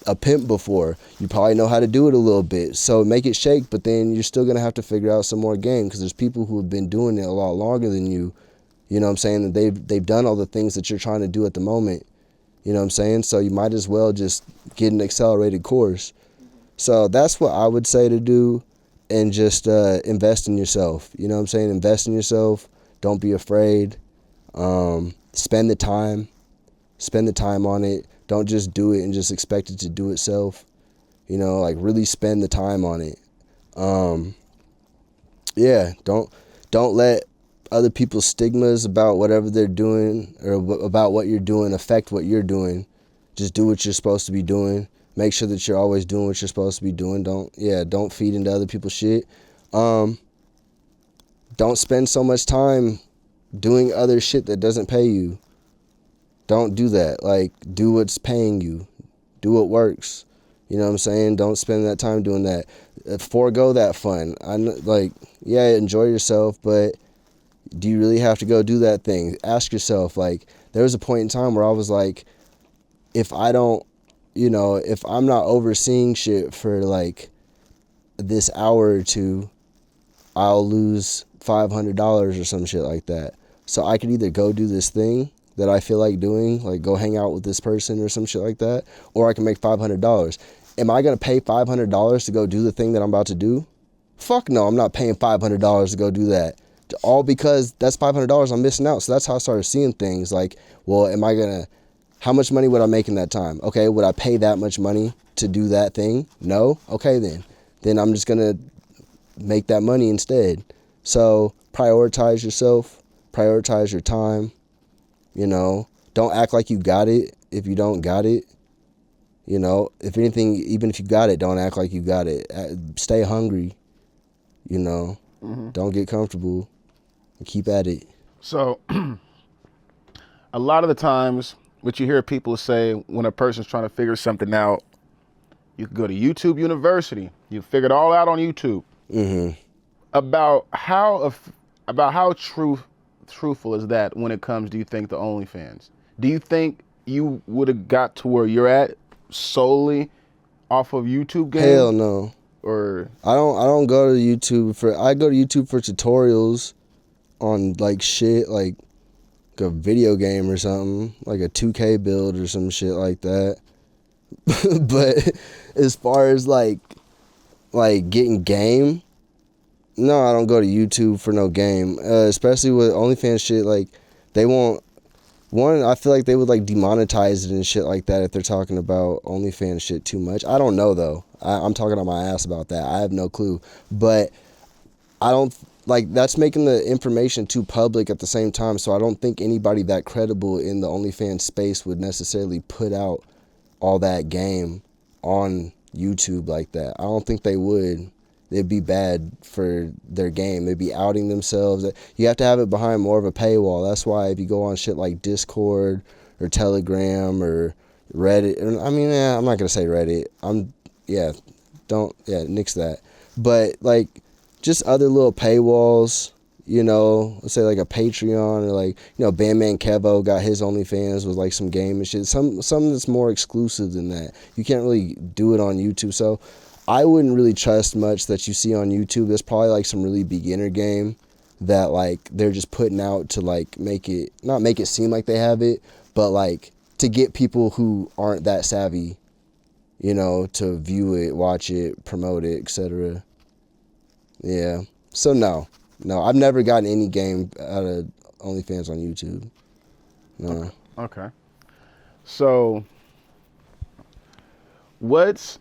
a pimp before, you probably know how to do it a little bit. So make it shake, but then you're still going to have to figure out some more game, because there's people who have been doing it a lot longer than you. You know what I'm saying? And they've done all the things that you're trying to do at the moment. You know what I'm saying? So you might as well just get an accelerated course. So that's what I would say to do, and just invest in yourself. You know what I'm saying? Invest in yourself. Don't be afraid. Spend the time. Spend the time on it. Don't just do it and just expect it to do itself. You know, like, really spend the time on it. Yeah, don't don't let other people's stigmas about whatever they're doing or about what you're doing affect what you're doing. Just do what you're supposed to be doing. Make sure that you're always doing what you're supposed to be doing. Don't feed into other people's shit. Don't spend so much time doing other shit that doesn't pay you. Don't do that. Like, do what's paying you. Do what works. You know what I'm saying? Don't spend that time doing that. Forego that fun. Enjoy yourself, but do you really have to go do that thing? Ask yourself, like, there was a point in time where I was like, if I'm not overseeing shit for like this hour or two, I'll lose $500 or some shit like that. So I could either go do this thing that I feel like doing, like go hang out with this person or some shit like that, or I can make $500. Am I going to pay $500 to go do the thing that I'm about to do? Fuck no, I'm not paying $500 to go do that. All because that's $500 I'm missing out. So that's how I started seeing things like, well, how much money would I make in that time? Okay, would I pay that much money to do that thing? No? Okay, then I'm just going to make that money instead. So prioritize yourself, prioritize your time, don't act like you got it if you don't got it. If anything, even if you got it, don't act like you got it. Stay hungry, Don't get comfortable and keep at it. So a lot of the times what you hear people say when a person's trying to figure something out, you can go to YouTube University. You figure it all out on YouTube. Mm-hmm. About how truthful is that when it comes, do you think, to OnlyFans? Do you think you would have got to where you're at solely off of YouTube games? Hell no. Or I don't go to YouTube I go to YouTube for tutorials on like shit like a video game or something, like a 2K build or some shit like that. But as far as like getting game, no, I don't go to YouTube for no game. Especially with OnlyFans shit, like they won't. One, I feel like they would like demonetize it and shit like that if they're talking about OnlyFans shit too much. I don't know though. I'm talking on my ass about that. I have no clue. But I don't like that's making the information too public at the same time. So I don't think anybody that credible in the OnlyFans space would necessarily put out all that game on YouTube like that. I don't think they would. It'd be bad for their game. They'd be outing themselves. You have to have it behind more of a paywall. That's why if you go on shit like Discord or Telegram or Reddit, I'm not gonna say Reddit. Nix that. But like just other little paywalls, let's say like a Patreon or like, Bandman Kevo got his OnlyFans with like some game and shit. Something that's more exclusive than that. You can't really do it on YouTube. So I wouldn't really trust much that you see on YouTube. There's probably like some really beginner game that like they're just putting out to like not make it seem like they have it, but like to get people who aren't that savvy, to view it, watch it, promote it, etc. Yeah. So no, I've never gotten any game out of OnlyFans on YouTube. No. Okay. So what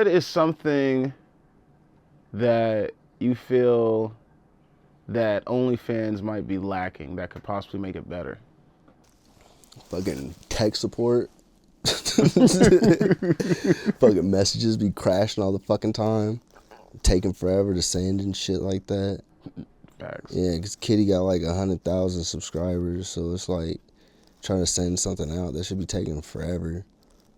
is something that you feel that OnlyFans might be lacking that could possibly make it better? Fucking tech support. Fucking messages be crashing all the fucking time. Taking forever to send and shit like that. Facts. Yeah, because Kitty got like 100,000 subscribers, so it's like trying to send something out that should be taking forever.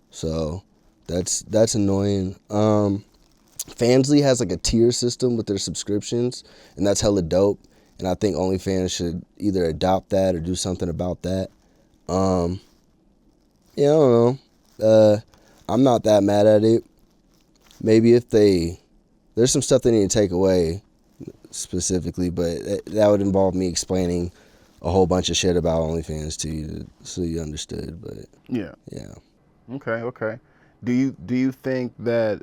So that's annoying. Fansly has like a tier system with their subscriptions, and that's hella dope. And I think OnlyFans should either adopt that or do something about that. I don't know. I'm not that mad at it. Maybe if there's some stuff they need to take away specifically, but that would involve me explaining a whole bunch of shit about OnlyFans to you so you understood. But yeah. Okay. Do you think that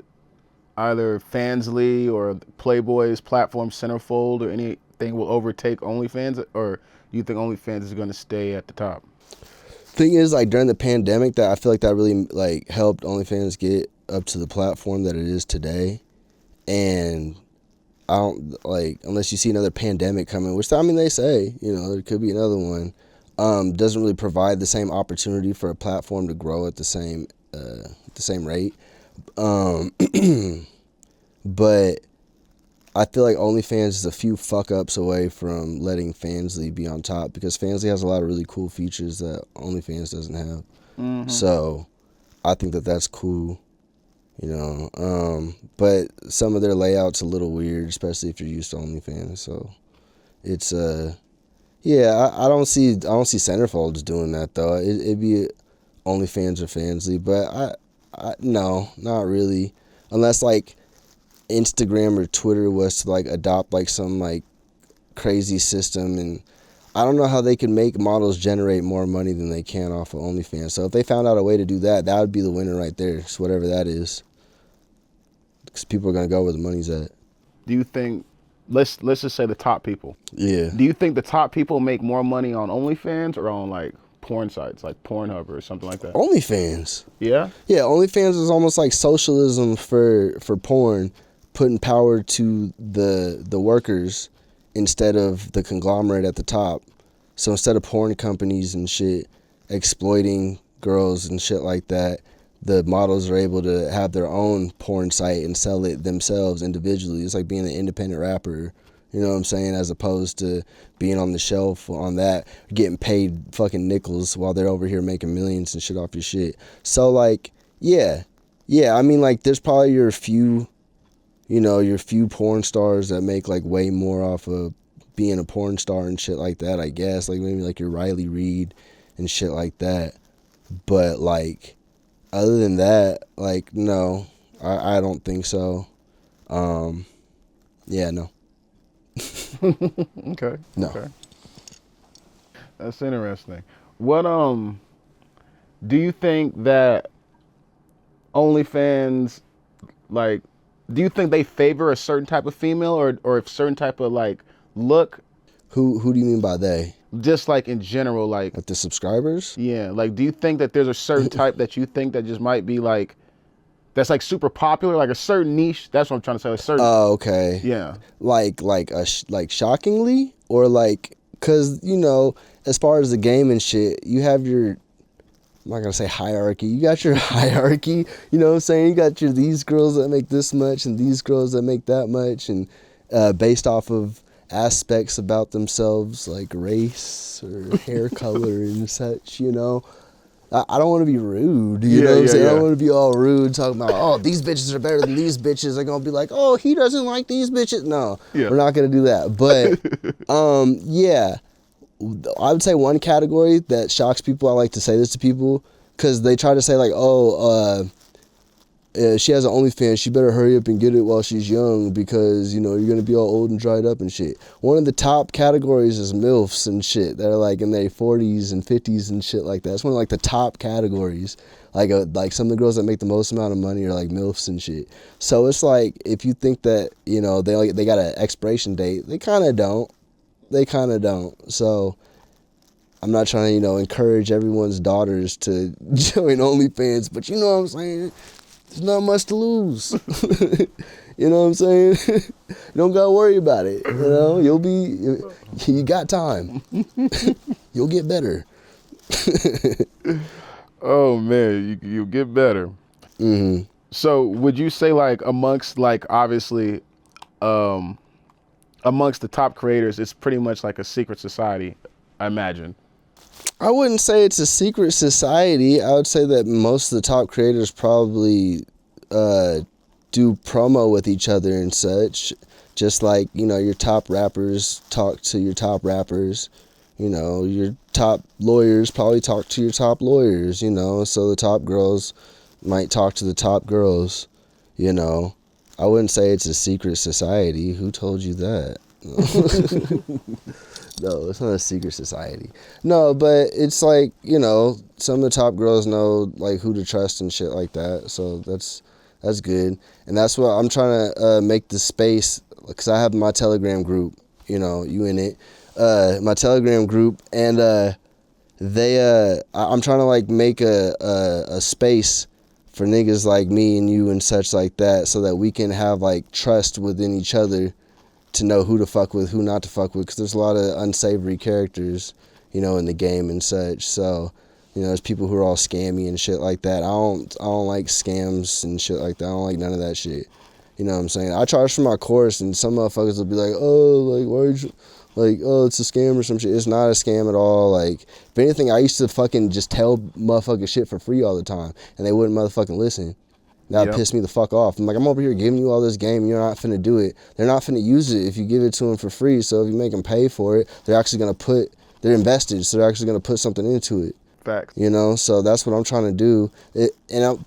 either Fansly or Playboy's platform Centerfold or anything will overtake OnlyFans, or do you think OnlyFans is going to stay at the top? Thing is, like during the pandemic, that I feel like that really like helped OnlyFans get up to the platform that it is today, and I don't like unless you see another pandemic coming, which I mean they say, you know, there could be another one. Doesn't really provide the same opportunity for a platform to grow at the same rate. But I feel like OnlyFans is a few fuck ups away from letting Fansly be on top, because Fansly has a lot of really cool features that OnlyFans doesn't have. Mm-hmm. So I think that that's cool, you know. But some of their layouts a little weird, especially if you're used to OnlyFans. So it's yeah, I don't see centerfolds doing that though. It'd be OnlyFans or Fansly, but I no, not really, unless like Instagram or Twitter was to like adopt like some like crazy system, and I don't know how they can make models generate more money than they can off of OnlyFans. So if they found out a way to do that, that would be the winner right there. So whatever that is, because people are gonna go where the money's at. Do you think? Let's just say the top people. Yeah. Do you think the top people make more money on OnlyFans or on like porn sites like Pornhub or something like that? OnlyFans. Yeah. Yeah, OnlyFans is almost like socialism for porn, putting power to the workers instead of the conglomerate at the top. So instead of porn companies and shit exploiting girls and shit like that, the models are able to have their own porn site and sell it themselves individually. It's like being an independent rapper, you know what I'm saying, as opposed to being on the shelf on that, getting paid fucking nickels while they're over here making millions and shit off your shit. So like, yeah, I mean like there's probably your few porn stars that make like way more off of being a porn star and shit like that, I guess. Like maybe like your Riley Reid and shit like that. But like, other than that, like, no, I don't think so. Yeah, no. Okay. No. Okay. That's interesting. What do you think that OnlyFans, like, do you think they favor a certain type of female or a certain type of like look? Who do you mean by they? Just like in general, like the subscribers? Yeah, like do you think that there's a certain type that you think that just might be like that's like super popular, like a certain niche? That's what I'm trying to say. A certain. Oh, okay. Yeah. Like shockingly, or like, cause you know, as far as the game and shit, you have your, I'm not gonna say hierarchy. You got your hierarchy, you know what I'm saying? You got your these girls that make this much and these girls that make that much, and based off of aspects about themselves like race or hair color and such, you know. I don't want to be rude, you know what I'm saying? I don't want to be all rude talking about, oh, these bitches are better than these bitches. They're going to be like, oh, he doesn't like these bitches. No, we're not going to do that. But, yeah, I would say one category that shocks people, I like to say this to people, because they try to say like, oh, she has an OnlyFans, she better hurry up and get it while she's young, because, you know, you're going to be all old and dried up and shit. One of the top categories is MILFs and shit. They're like in their 40s and 50s and shit like that. It's one of like the top categories. Like some of the girls that make the most amount of money are like MILFs and shit. So it's like, if you think that, you know, they got an expiration date, they kind of don't. So I'm not trying to, you know, encourage everyone's daughters to join OnlyFans, but you know what I'm saying? There's not much to lose. You know what I'm saying? You don't gotta worry about it. You know, you got time. You'll get better. Oh man, you get better. Mm-hmm. So would you say like amongst like obviously, amongst the top creators, it's pretty much like a secret society, I imagine. I wouldn't say it's a secret society. I would say that most of the top creators probably do promo with each other and such. Just like, you know, your top rappers talk to your top rappers. You know, your top lawyers probably talk to your top lawyers, you know. So the top girls might talk to the top girls, you know. I wouldn't say it's a secret society. Who told you that? No, it's not a secret society. No, but it's like, you know, some of the top girls know like who to trust and shit like that. So that's good. And that's what I'm trying to make the space, because I have my Telegram group, you know, you in it, my Telegram group, and I'm trying to like make a space for niggas like me and you and such like that, so that we can have like trust within each other, to know who to fuck with, who not to fuck with, because there's a lot of unsavory characters, you know, in the game and such. So, you know, there's people who are all scammy and shit like that. I don't like scams and shit like that. I don't like none of that shit. You know what I'm saying? I charge for my course, and some motherfuckers will be like, oh, like, why are you, like, oh, it's a scam or some shit. It's not a scam at all. Like, if anything, I used to fucking just tell motherfuckers shit for free all the time, and they wouldn't motherfucking listen. That pissed me the fuck off. I'm like, I'm over here giving you all this game, you're not finna do it. They're not finna use it if you give it to them for free. So if you make them pay for it, they're actually gonna they're invested, so they're actually gonna put something into it. Facts. You know, so that's what I'm trying to do.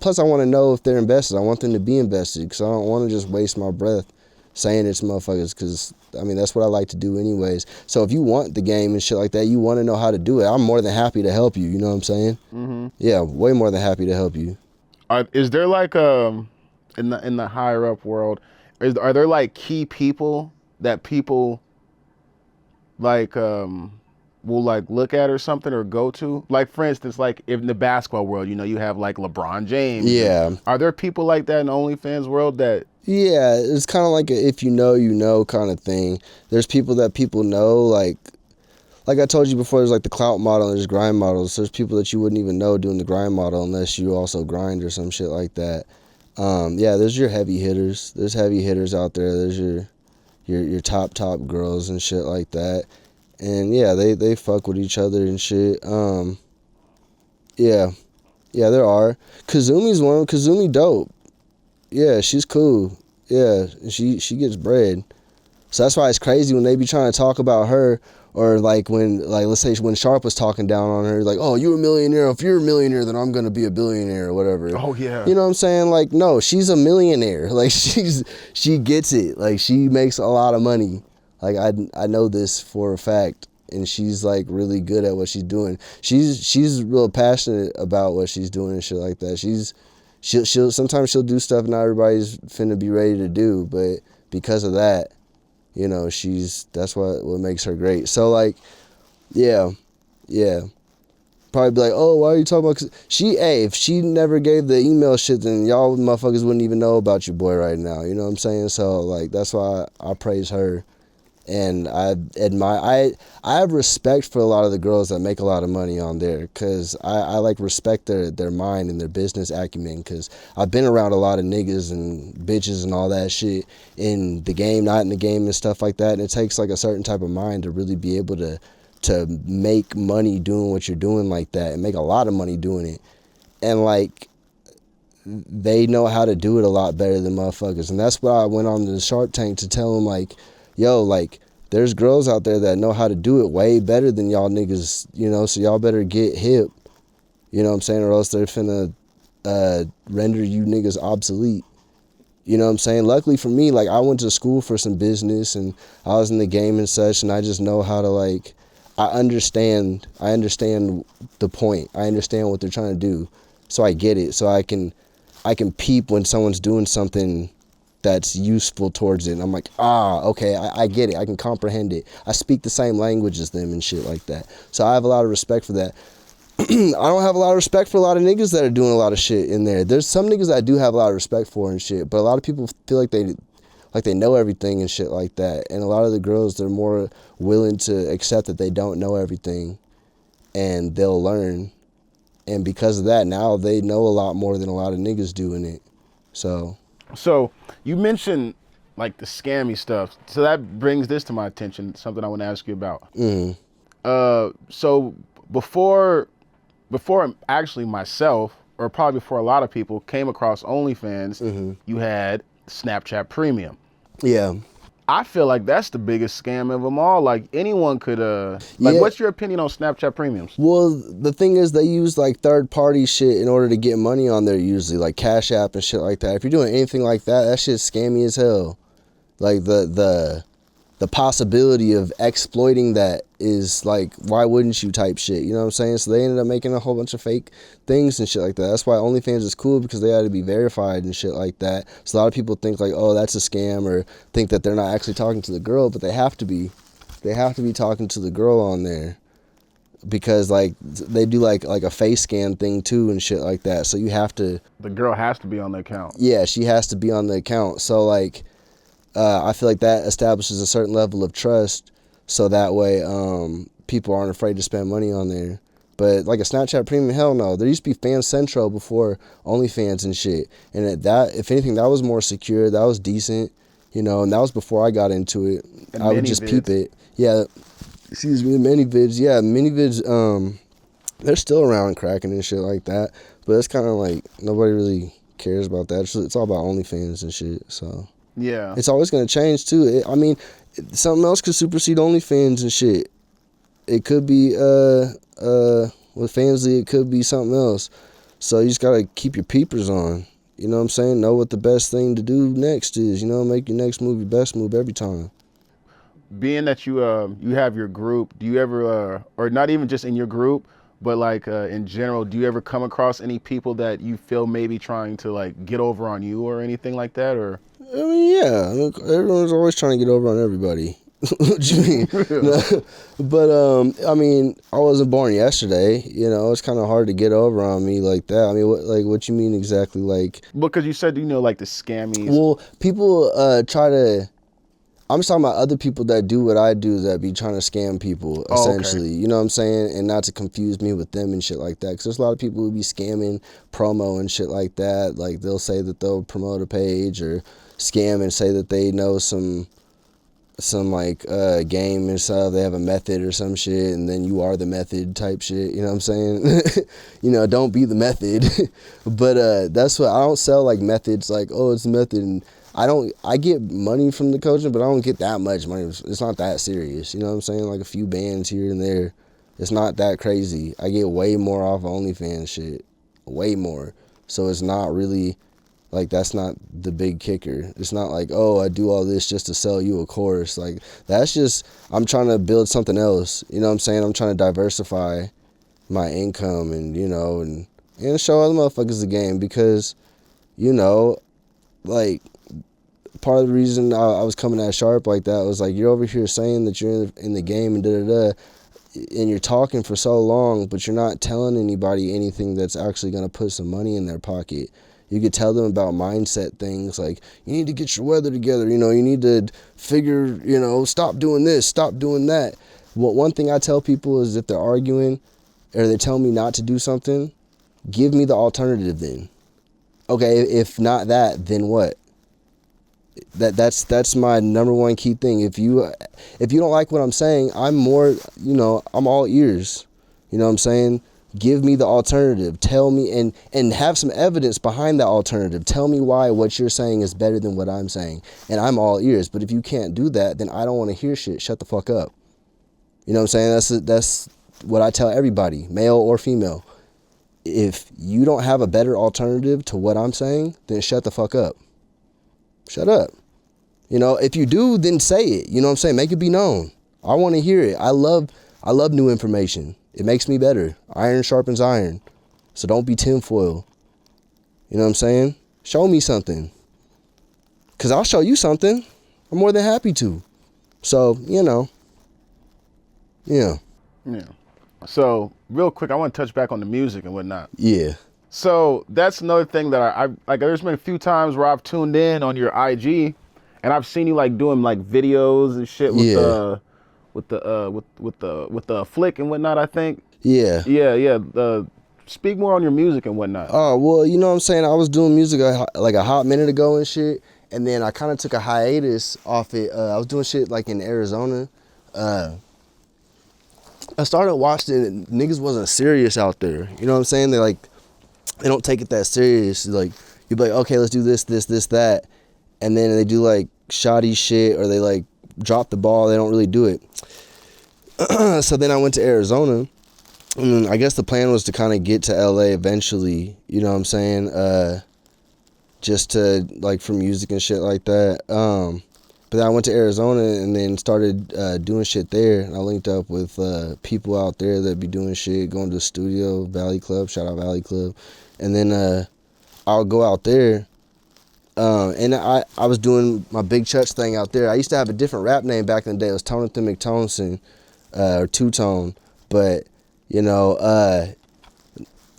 Plus, I want to know if they're invested. I want them to be invested, because I don't want to just waste my breath saying it's motherfuckers, because, I mean, that's what I like to do anyways. So if you want the game and shit like that, you want to know how to do it, I'm more than happy to help you. You know what I'm saying? Mm-hmm. Yeah, way more than happy to help you. Is there like in the higher up world, are there like key people that people like will like look at or something or go to? Like, for instance, like in the basketball world, you know, you have like LeBron James. Yeah. Are there people like that in the Onlyfans world that? Yeah, it's kind of like a if you know kind of thing. There's people that people know, like I told you before, there's like the clout model and there's grind models. There's people that you wouldn't even know doing the grind model unless you also grind or some shit like that. Yeah, there's your heavy hitters. There's heavy hitters out there. There's your top girls and shit like that. And yeah, they fuck with each other and shit. Yeah, there are. Kazumi's one. Kazumi dope. Yeah, she's cool. Yeah, she gets bread. So that's why it's crazy when they be trying to talk about her, or like let's say when Sharp was talking down on her, like, oh, you're a millionaire. If you're a millionaire, then I'm gonna be a billionaire or whatever. Oh yeah. You know what I'm saying? Like, no, she's a millionaire. Like she gets it. Like, she makes a lot of money. Like, I know this for a fact, and she's like really good at what she's doing. She's real passionate about what she's doing and shit like that. She'll sometimes she'll do stuff not everybody's finna be ready to do, but because of that, you know, that's what makes her great. So like, yeah. Probably be like, oh, why are you talking about? If she never gave the email shit, then y'all motherfuckers wouldn't even know about your boy right now. You know what I'm saying? So like, that's why I praise her. And I have respect for a lot of the girls that make a lot of money on there, because I like respect their mind and their business acumen, because I've been around a lot of niggas and bitches and all that shit in the game, not in the game and stuff like that, and it takes like a certain type of mind to really be able to make money doing what you're doing like that, and make a lot of money doing it. And like, they know how to do it a lot better than motherfuckers, and that's why I went on to the Shark Tank to tell them, like, yo, like, there's girls out there that know how to do it way better than y'all niggas, you know, so y'all better get hip, you know what I'm saying, or else they're finna render you niggas obsolete. You know what I'm saying? Luckily for me, like, I went to school for some business, and I was in the game and such, and I just know how to, like, I understand the point. I understand what they're trying to do, so I get it. So I can peep when someone's doing something that's useful towards it, and I'm like, okay, I get it. I can comprehend it. I speak the same language as them and shit like that. So I have a lot of respect for that. I don't have a lot of respect for a lot of niggas that are doing a lot of shit in there. There's some niggas that I do have a lot of respect for and shit, but a lot of people feel like they know everything and shit like that. And a lot of the girls, they're more willing to accept that they don't know everything, and they'll learn. And because of that, now they know a lot more than a lot of niggas do in it. So you mentioned like the scammy stuff. So that brings this to my attention, something I want to ask you about. So before actually myself, or probably before a lot of people came across OnlyFans, you had Snapchat Premium. Yeah. I feel like that's the biggest scam of them all. Like, anyone could, what's your opinion on Snapchat Premiums? Well, the thing is, they use like third-party shit in order to get money on there usually, like Cash App and shit like that. If you're doing anything like that, that shit's scammy as hell. Like, the possibility of exploiting that is like, why wouldn't you type shit, you know what I'm saying? So they ended up making a whole bunch of fake things and shit like that. That's why OnlyFans is cool, because they had to be verified and shit like that. So a lot of people think like, oh, that's a scam, or think that they're not actually talking to the girl, but they have to be talking to the girl on there, because like they do like a face scan thing too and shit like that. So the girl has to be on the account. Yeah, she has to be on the account. So like, I feel like that establishes a certain level of trust, so that way people aren't afraid to spend money on there. But like a Snapchat Premium, hell no. There used to be Fan Central before OnlyFans and shit. And that, if anything, that was more secure. That was decent, you know. And that was before I got into it. And I would just peep it. Yeah, excuse me, mini-vids. Yeah, mini-vids, they're still around cracking and shit like that. But it's kind of like nobody really cares about that. It's all about OnlyFans and shit, so. Yeah. It's always going to change, too. I mean, something else could supersede OnlyFans and shit. It could be, with Fansly, it could be something else. So you just got to keep your peepers on. You know what I'm saying? Know what the best thing to do next is. You know, make your next move your best move every time. Being that you have your group, do you ever, or not even just in your group, but like in general, do you ever come across any people that you feel maybe trying to like get over on you or anything like that? Or I mean, yeah. I mean, everyone's always trying to get over on everybody. What you mean? No, but I mean, I wasn't born yesterday. You know, it's kind of hard to get over on me like that. I mean, what you mean exactly? Like, because you said, you know, like the scammies. Well, people try to. I'm just talking about other people that do what I do, that be trying to scam people, essentially. Okay. You know what I'm saying? And not to confuse me with them and shit like that. Because there's a lot of people who be scamming promo and shit like that. Like, they'll say that they'll promote a page or scam and say that they know some like game and stuff. They have a method or some shit, and then you are the method type shit. You know what I'm saying? You know, don't be the method. But that's what I don't sell, like methods. Like, oh, it's a method. And I get money from the coaching, but I don't get that much money. It's not that serious. You know what I'm saying? Like a few bands here and there. It's not that crazy. I get way more off of OnlyFans shit. Way more. So it's not really. Like, that's not the big kicker. It's not like, oh, I do all this just to sell you a course. Like, that's just, I'm trying to build something else. You know what I'm saying? I'm trying to diversify my income and, you know, and show other motherfuckers the game because, you know, like, part of the reason I was coming at Sharp like that was like, you're over here saying that you're in the game and da-da-da, and you're talking for so long, but you're not telling anybody anything that's actually going to put some money in their pocket. You could tell them about mindset things like, you need to get your weather together, you know, you need to figure, you know, stop doing this, stop doing that. Well, one thing I tell people is if they're arguing or they tell me not to do something, give me the alternative then. Okay, if not that, then what? That's my number one key thing. If you don't like what I'm saying, I'm more, you know, I'm all ears. You know what I'm saying? Give me the alternative. Tell me and have some evidence behind that alternative. Tell me why what you're saying is better than what I'm saying. And I'm all ears. But if you can't do that, then I don't want to hear shit. Shut the fuck up. You know what I'm saying? That's what I tell everybody, male or female. If you don't have a better alternative to what I'm saying, then shut the fuck up. Shut up. You know, if you do, then say it. You know what I'm saying? Make it be known. I want to hear it. I love new information. It makes me better. Iron sharpens iron. So don't be tinfoil. You know what I'm saying? Show me something. Because I'll show you something. I'm more than happy to. So, you know. Yeah. Yeah. So, real quick, I want to touch back on the music and whatnot. Yeah. So, that's another thing that I like, there's been a few times where I've tuned in on your IG, and I've seen you, like, doing, like, videos and shit with the flick and whatnot, I think. Yeah. Yeah. Speak more on your music and whatnot. Oh, well, you know what I'm saying? I was doing music like a hot minute ago and shit, and then I kind of took a hiatus off it. I was doing shit like in Arizona. I started watching it, and niggas wasn't serious out there. You know what I'm saying? They don't take it that serious. Like, you'd be like, okay, let's do this, that. And then they do like shoddy shit, or they like drop the ball. They don't really do it. So then I went to Arizona, and I guess the plan was to kind of get to LA eventually, you know what I'm saying? Just to, like, for music and shit like that. But then I went to Arizona and then started doing shit there. And I linked up with people out there that be doing shit, going to the studio, Valley Club, shout out Valley Club. And then I'll go out there. And I was doing my Big Chuuch thing out there. I used to have a different rap name back in the day. It was Tonathan McTonson, or Two-Tone. But, you know,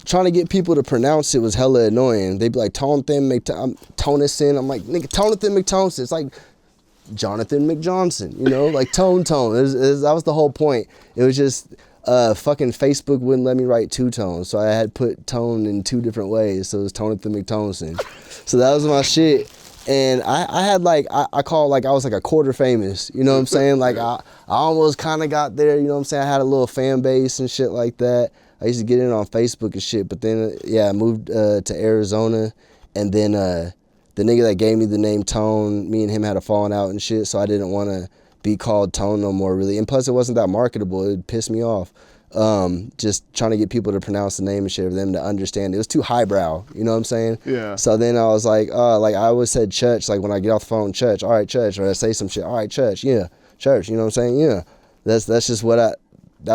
trying to get people to pronounce it was hella annoying. They'd be like, Tonathan McTonson. I'm like, nigga, Tonathan McTonson. It's like Jonathan McJohnson, you know, like Tone. That was the whole point. It was just fucking Facebook wouldn't let me write two tones, so I had put tone in two different ways. So it was Jonathan McJohnson. So that was my shit. And I had like, I call like I was like a quarter famous, you know what I'm saying? Like I almost kind of got there, you know what I'm saying? I had a little fan base and shit like that. I used to get in on Facebook and shit, but then I moved to Arizona, and then the nigga that gave me the name Tone, me and him had a falling out and shit, so I didn't want to be called Tone no more really. And plus it wasn't that marketable, it pissed me off. Just trying to get people to pronounce the name and shit for them to understand. It was too highbrow, you know what I'm saying? Yeah. So then I was like I always said church, like when I get off the phone, church, all right, church, or I say some shit, all right, church, yeah, church, you know what I'm saying? Yeah. That's just what that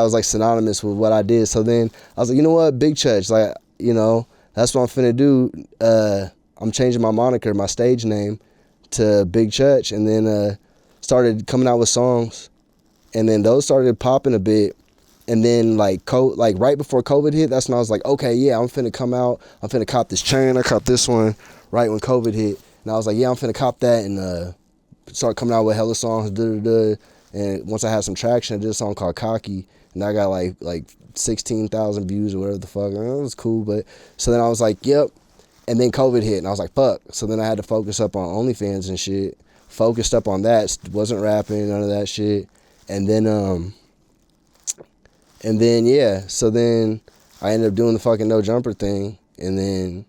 was like synonymous with what I did. So then I was like, you know what, big church, like, you know, that's what I'm finna do. I'm changing my moniker, my stage name to Big Church, and then started coming out with songs, and then those started popping a bit. And then like right before COVID hit, that's when I was like, okay, yeah, I'm finna come out. I'm finna cop this chain. I copped this one right when COVID hit. And I was like, yeah, I'm finna cop that, and start coming out with hella songs. And once I had some traction, I did a song called Cocky. And I got like 16,000 views or whatever the fuck. And it was cool. But so then I was like, yep. And then COVID hit, and I was like, fuck. So then I had to focus up on Onlyfans and shit. Focused up on that. Wasn't rapping, none of that shit. And then yeah, so then I ended up doing the fucking No Jumper thing, and then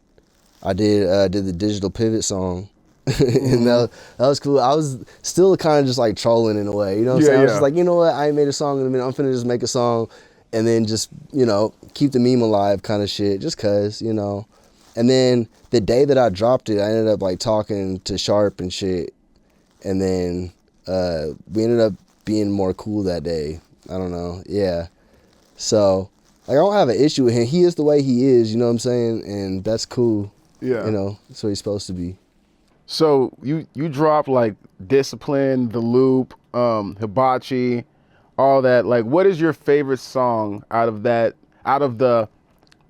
I did the Digital Pivot song, and that was cool. I was still kind of just like trolling in a way, you know what I'm saying? I was just like, you know what, I ain't made a song in a minute, I'm finna just make a song, and then just, you know, keep the meme alive kind of shit, just cause, you know. And then the day that I dropped it, I ended up like talking to Sharp and shit, and then we ended up being more cool that day. I don't know, yeah. So, like, I don't have an issue with him. He is the way he is, you know what I'm saying? And that's cool. Yeah. You know, that's what he's supposed to be. So you dropped like Discipline, The Loop, Hibachi, all that. Like, what is your favorite song out of the,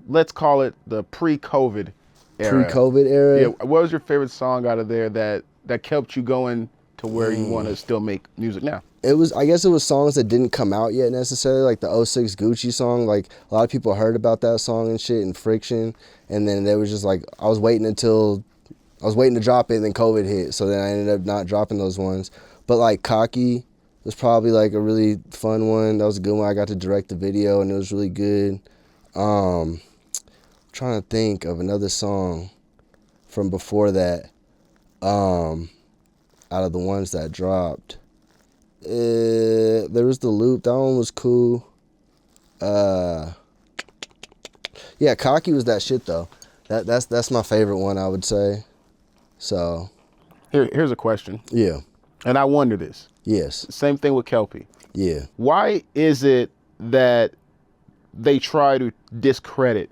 let's call it the pre-COVID era? Pre-COVID era? Yeah. What was your favorite song out of there that kept you going to where you want to still make music now? I guess it was songs that didn't come out yet necessarily, like the '06 Gucci song. Like, a lot of people heard about that song and shit, and Friction, and then they was just like, I was waiting to drop it, and then COVID hit, so then I ended up not dropping those ones. But like Cocky was probably like a really fun one. That was a good one. I got to direct the video, and it was really good. I'm trying to think of another song from before that, out of the ones that dropped. There was The Loop. That one was cool. Yeah, Cocky was that shit though. That's my favorite one, I would say. So here's a question. Yeah. And I wonder this. Yes. Same thing with Kelpie. Yeah. Why is it that they try to discredit?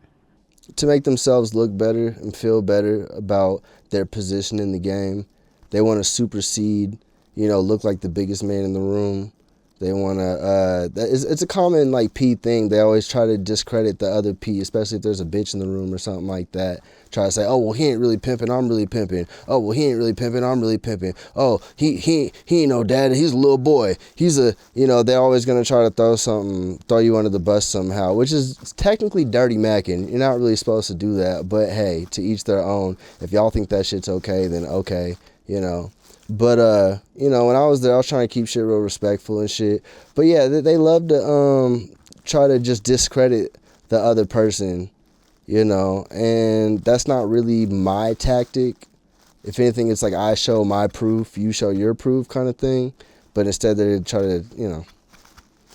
To make themselves look better and feel better about their position in the game. They want to supersede, you know, look like the biggest man in the room. They want to, it's a common, like, P thing. They always try to discredit the other P, especially if there's a bitch in the room or something like that. Try to say, oh, well, he ain't really pimping, I'm really pimping. Oh, well, he ain't really pimping, I'm really pimping. Oh, he ain't no dad, he's a little boy. He's a, you know, they're always going to try to throw you under the bus somehow, which is technically dirty macking. You're not really supposed to do that, but hey, to each their own. If y'all think that shit's okay, then okay, you know. But, you know, when I was there, I was trying to keep shit real respectful and shit. But, yeah, they love to try to just discredit the other person, you know. And that's not really my tactic. If anything, it's like I show my proof, you show your proof kind of thing. But instead they try to, you know,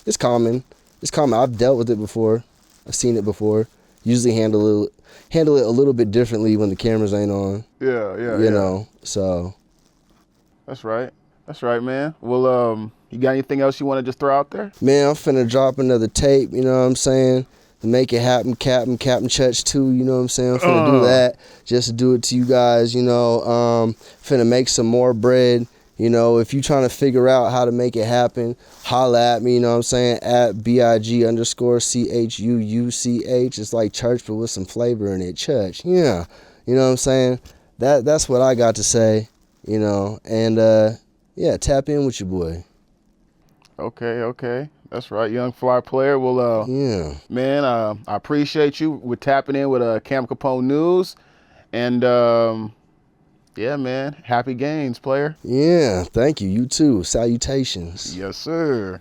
it's common. It's common. I've dealt with it before. I've seen it before. Usually handle it a little bit differently when the cameras ain't on. Yeah. You know, so... That's right, man. Well, you got anything else you want to just throw out there? Man, I'm finna drop another tape, you know what I'm saying? To make it happen, Captain Chuuch 2, you know what I'm saying? I'm finna do that just to do it to you guys, you know. Finna make some more bread. You know, if you trying to figure out how to make it happen, holla at me, you know what I'm saying? At BIG_CHUUCH. It's like church, but with some flavor in it. Church, yeah. You know what I'm saying? That's what I got to say. You know, and Yeah, tap in with your boy. Okay. That's right, young fly player. Well, Yeah. man, I appreciate you with tapping in with Cam Capone News. And yeah, man, happy games, player. Yeah, thank you. You too. Salutations. Yes, sir.